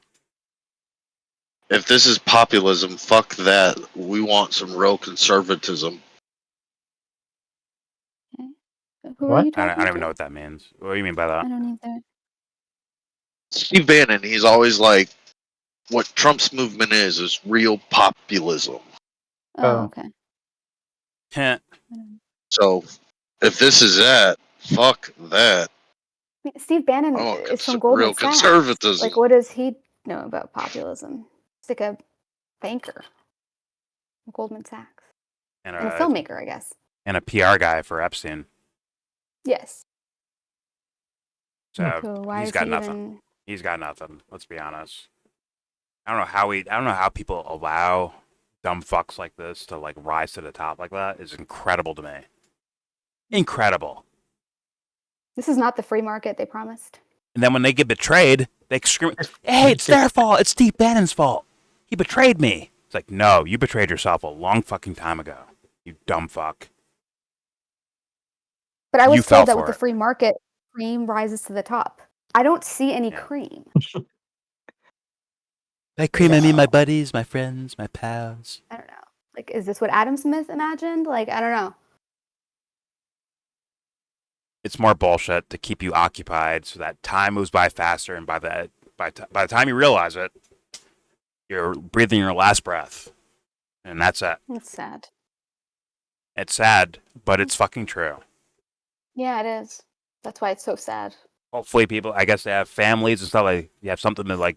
S7: If this is populism, fuck that. We want some real conservatism.
S2: Okay. Who are you talking
S1: I don't even know what that means. What do you mean by that?
S2: I don't either.
S7: Steve Bannon, he's always like, what Trump's movement is real populism.
S2: Oh, okay.
S1: Heh.
S7: So, if this is that, fuck that.
S2: Steve Bannon is from Goldman
S7: real
S2: Sachs.
S7: Conservatism.
S2: Like, what does he know about populism? He's like a banker. Goldman Sachs.
S1: and
S2: And a
S1: a
S2: filmmaker, I guess.
S1: and a PR guy for Epstein.
S2: Yes.
S1: So
S2: So why
S1: he's
S2: is
S1: got
S2: he
S1: nothing.
S2: even...
S1: He's got nothing. Let's be honest. I don't know how people allow dumb fucks like this to like rise to the top like that. It's incredible to me. Incredible.
S2: This is not the free market they promised.
S1: And then when they get betrayed, they scream, "Hey, it's their fault. It's Steve Bannon's fault. He betrayed me." It's like, no, you betrayed yourself a long fucking time ago. You dumb fuck.
S2: But I
S1: You
S2: was
S1: fell
S2: told that
S1: for
S2: with the
S1: it.
S2: free market, cream rises to the top. I don't see any
S1: Yeah.
S2: cream.
S1: They cream at me, my buddies, my friends, my pals.
S2: I don't know. Like, is this what Adam Smith imagined? Like, I don't know.
S1: It's more bullshit to keep you occupied so that time moves by faster, and by the time you realize it, you're breathing your last breath, and that's it.
S2: It's sad.
S1: It's sad, but it's fucking true.
S2: Yeah, it is. That's why it's so sad.
S1: Hopefully, people, I guess, they have families and stuff. Like, you have something to like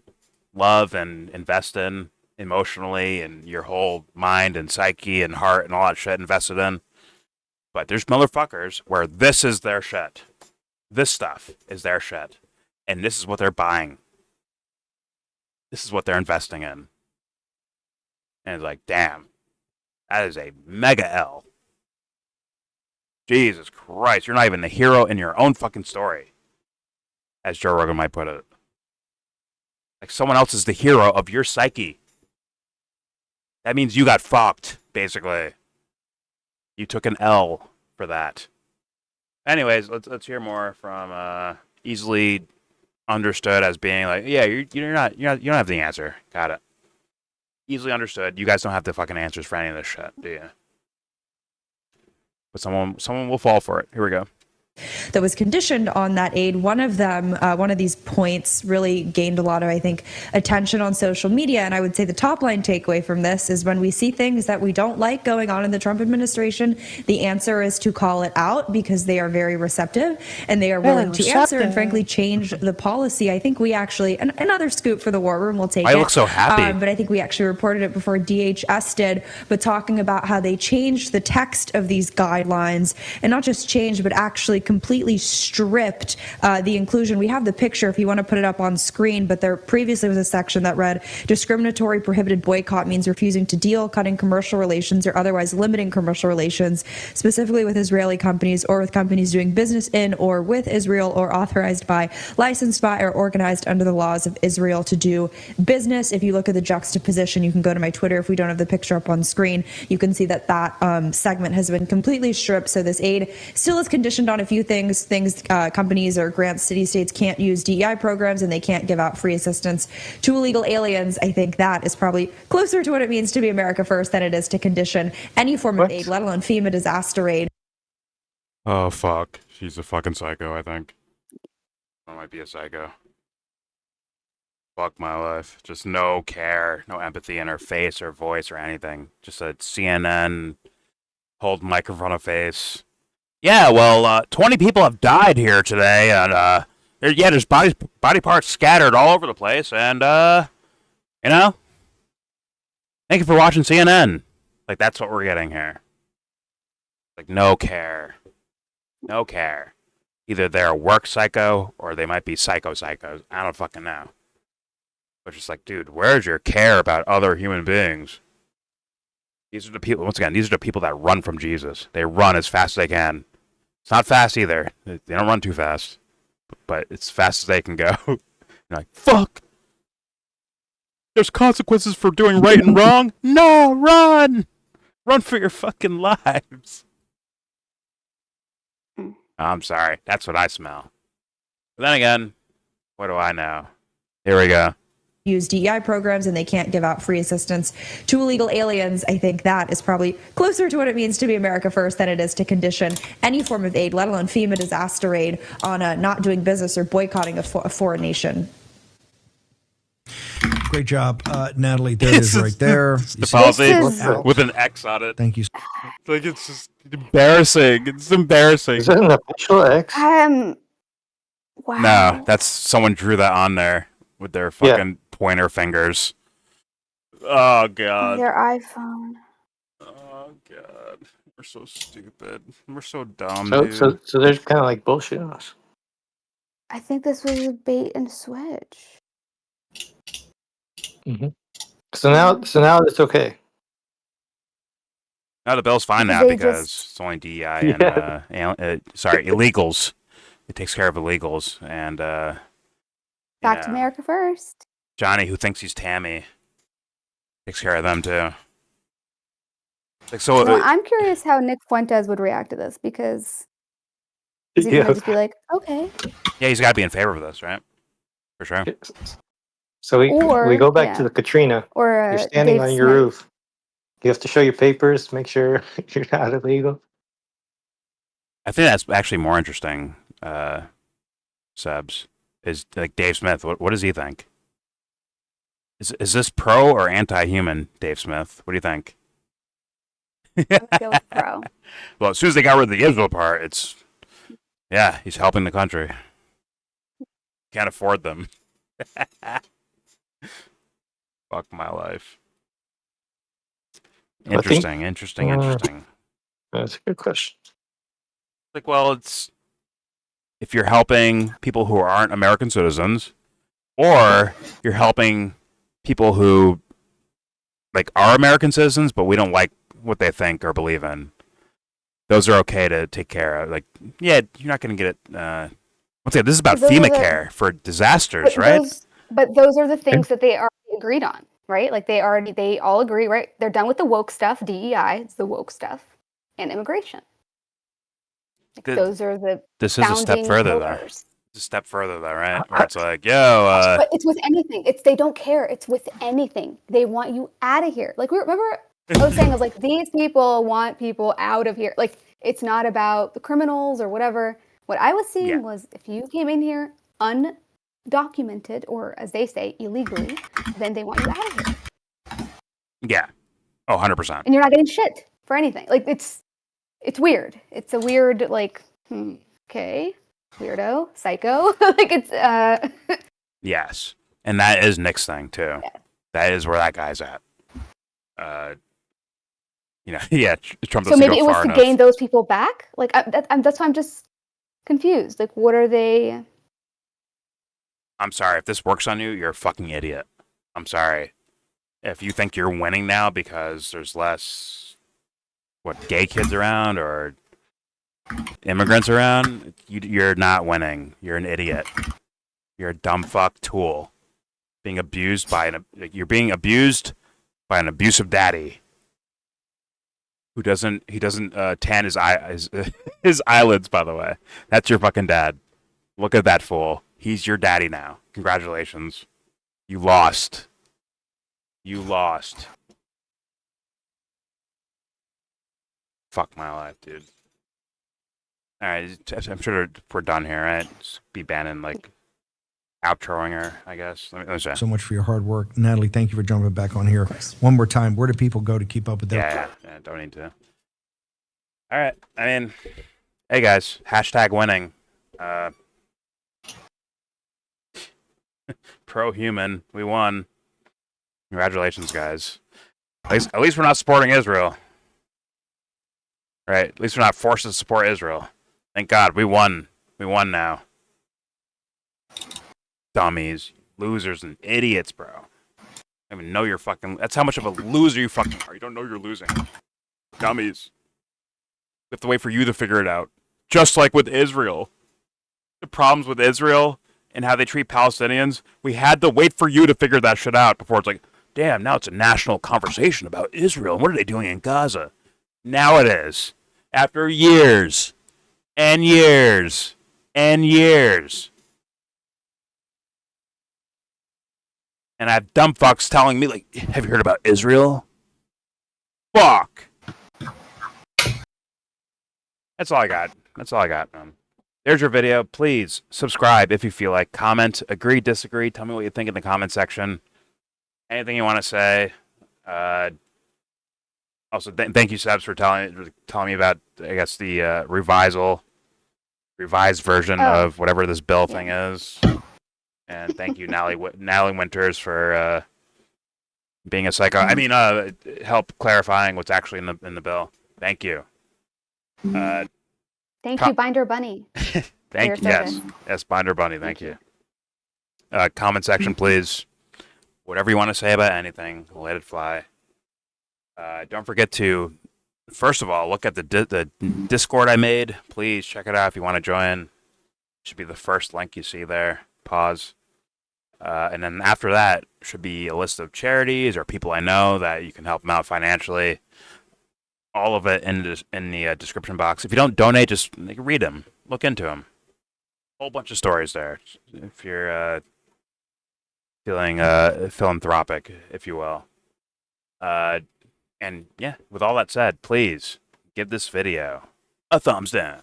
S1: love and invest in emotionally, and your whole mind and psyche and heart and all that shit invested in. But there's motherfuckers where this is their shit. This stuff is their shit. And this is what they're buying. This is what they're investing in. And it's like, damn, that is a mega L. Jesus Christ, you're not even the hero in your own fucking story, as Joe Rogan might put it. Like, someone else is the hero of your psyche. That means you got fucked, basically. You took an L for that. Anyways, let's hear more from easily understood as being like, yeah, you don't have the answer. Got it. Easily understood. You guys don't have the fucking answers for any of this shit, do you? But someone will fall for it. Here we go.
S9: That was conditioned on that aid. One of them, one of these points really gained a lot of, I think, attention on social media. And I would say the top line takeaway from this is when we see things that we don't like going on in the Trump administration, the answer is to call it out because they are very receptive and they are willing to answer and frankly change the policy. I think we actually, another scoop for the War Room, we'll take it.
S1: I look so happy.
S9: But I think we actually reported it before DHS did, but talking about how they changed the text of these guidelines and not just changed, but actually completely stripped the inclusion. We have the picture if you want to put it up on screen, but there previously was a section that read discriminatory prohibited boycott means refusing to deal, cutting commercial relations, or otherwise limiting commercial relations, specifically with Israeli companies or with companies doing business in or with Israel or authorized by, licensed by, or organized under the laws of Israel to do business. If you look at the juxtaposition, you can go to my Twitter. If we don't have the picture up on screen, you can see that that segment has been completely stripped. So this aid still is conditioned on a few things. Companies or grants, city-states can't use DEI programs and they can't give out free assistance to illegal aliens. I think that is probably closer to what it means to be America first than it is to condition any form of aid, let alone FEMA disaster aid.
S1: Oh, fuck. She's a fucking psycho, I think. I might be a psycho. Fuck my life. Just no care, no empathy in her face or voice or anything. Just a CNN, hold microphone of face. Yeah, well, 20 people have died here today, and, there's body parts scattered all over the place, and, you know, thank you for watching CNN. Like, that's what we're getting here. Like, no care. No care. Either they're a work psycho, or they might be psychos. I don't fucking know. But just like, dude, where's your care about other human beings? These are the people, once again, these are the people that run from Jesus. They run as fast as they can. It's not fast either. They don't run too fast. But it's as fast as they can go. You're like, fuck! There's consequences for doing right and wrong? No, run! Run for your fucking lives. I'm sorry. That's what I smell. But then again, what do I know? Here we go.
S9: Use DEI programs and they can't give out free assistance to illegal aliens. I think that is probably closer to what it means to be America first than it is to condition any form of aid, let alone FEMA disaster aid, on not doing business or boycotting a foreign nation.
S8: Great job, Natalie. There it is right there.
S1: The policy with an X on it.
S8: Thank you.
S1: Like, it's just embarrassing. It's embarrassing.
S6: Is that an official X?
S2: Wow.
S1: No, that's someone drew that on there with their fucking pointer fingers. Oh, God.
S2: Their iPhone.
S1: Oh god, we're so stupid. We're so dumb,
S6: So,
S1: dude.
S6: so they're kind of like bullshitting us.
S2: I think this was a bait and switch.
S6: So now it's okay.
S1: No, the bill's fine
S2: Because
S1: now
S2: they
S1: because
S2: just-
S1: it's only DEI
S6: Yeah.
S1: and illegals. It takes care of illegals and
S2: Back to America first.
S1: Johnny, who thinks he's Tammy, takes care of them too. Like so,
S2: No, I'm curious how Nick Fuentes would react to this because is he
S6: Yeah.
S2: gonna just be like, okay,
S1: yeah, he's got to be in favor of this, right? For sure.
S6: So we
S2: Or-
S6: go back
S2: yeah.
S6: to the Katrina.
S2: or
S6: You're standing
S2: Dave
S6: on your
S2: Smith.
S6: roof. You have to show your papers, make sure you're not illegal.
S1: I think that's actually more interesting. Sebs is like Dave Smith. What does he think? Is this pro or anti-human, Dave Smith? What do you think?
S2: Let's go with pro.
S1: Well, as soon as they got rid of the Israel part, he's helping the country. Can't afford them. Fuck my life. Interesting.
S6: That's a good question.
S1: Like, well, it's if you're helping people who aren't American citizens, or you're helping people who like are American citizens, but we don't like what they think or believe in. Those are okay to take care of. Like, yeah, you're not going to get it. Let's say this is about
S2: Those are
S1: FEMA
S2: the-
S1: care for disasters, right?
S2: But those are the things that they already agreed on, right? Like they all agree, right? They're done with the woke stuff. DEI, it's the woke stuff, and immigration. Like, those are the
S1: This is a step
S2: founding
S1: further, though.
S2: pillars.
S1: It's a step further, though, right? Where it's like, yo,
S2: But it's with anything. They don't care. It's with anything. They want you out of here. Like remember, I was like, these people want people out of here. Like it's not about the criminals or whatever. What I was seeing was if you came in here undocumented or, as they say, illegally, then they want you out of here.
S1: yeah, 100%.
S2: And you're not getting shit for anything. Like it's weird. It's a weird like, okay, weirdo, psycho. Like it's
S1: Yes, and that is Nick's thing too.
S2: Yeah.
S1: That is where that guy's at. Trump
S2: so
S1: doesn't
S2: maybe
S1: go
S2: it was
S1: far
S2: to
S1: enough.
S2: gain those people back. Like that's why I'm just confused. Like what are they?
S1: I'm sorry if this works on you. You're a fucking idiot. I'm sorry if you think you're winning now because there's less gay kids around or immigrants around. You're not winning. You're an idiot. You're a dumb fuck tool. Being abused by you're being abused by an abusive daddy who doesn't tan his his eyelids, by the way. That's your fucking dad. Look at that fool. He's your daddy now. Congratulations. You lost. Fuck my life, dude. All right, I'm sure we're done here, right? Just be banning outroing her, I guess. Let me see.
S8: So much for your hard work. Natalie, thank you for jumping back on here. One more time, where do people go to keep up with that?
S1: Yeah, don't need to. All right. I mean, hey guys, #winning. Pro-human. We won. Congratulations, guys. At least we're not supporting Israel. Right? At least we're not forced to support Israel. Thank God. We won. We won now. Dummies. Losers and idiots, bro. I don't even know you're fucking... That's how much of a loser you fucking are. You don't know you're losing. Dummies. We have to wait for you to figure it out. Just like with Israel. The problems with Israel and how they treat Palestinians, we had to wait for you to figure that shit out before it's like, damn, now it's a national conversation about Israel. And what are they doing in Gaza? Now it is. After years and years and years. And I have dumb fucks telling me, like, have you heard about Israel? Fuck. That's all I got. There's your video. Please subscribe if you feel like. Comment, agree, disagree. Tell me what you think in the comment section. Anything you want to say. Also, thank you, Sebs, for telling me about, I guess, the revised version of whatever this bill thing is. And thank you, Natalie Winters, for being a psycho. I mean, help clarifying what's actually in the bill. Thank you.
S2: Thank you, Binder Bunny.
S1: Thank you. Yes, Binder Bunny. Thank you. Comment section, please. Whatever you want to say about anything, let it fly. Don't forget to, first of all, look at the Discord I made. Please check it out if you want to join. Should be the first link you see there. Pause. And then after that should be a list of charities or people I know that you can help them out financially. All of it in the description box. If you don't donate, just read them. Look into them. Whole bunch of stories there. If you're feeling philanthropic, if you will. And yeah, with all that said, please give this video a thumbs down.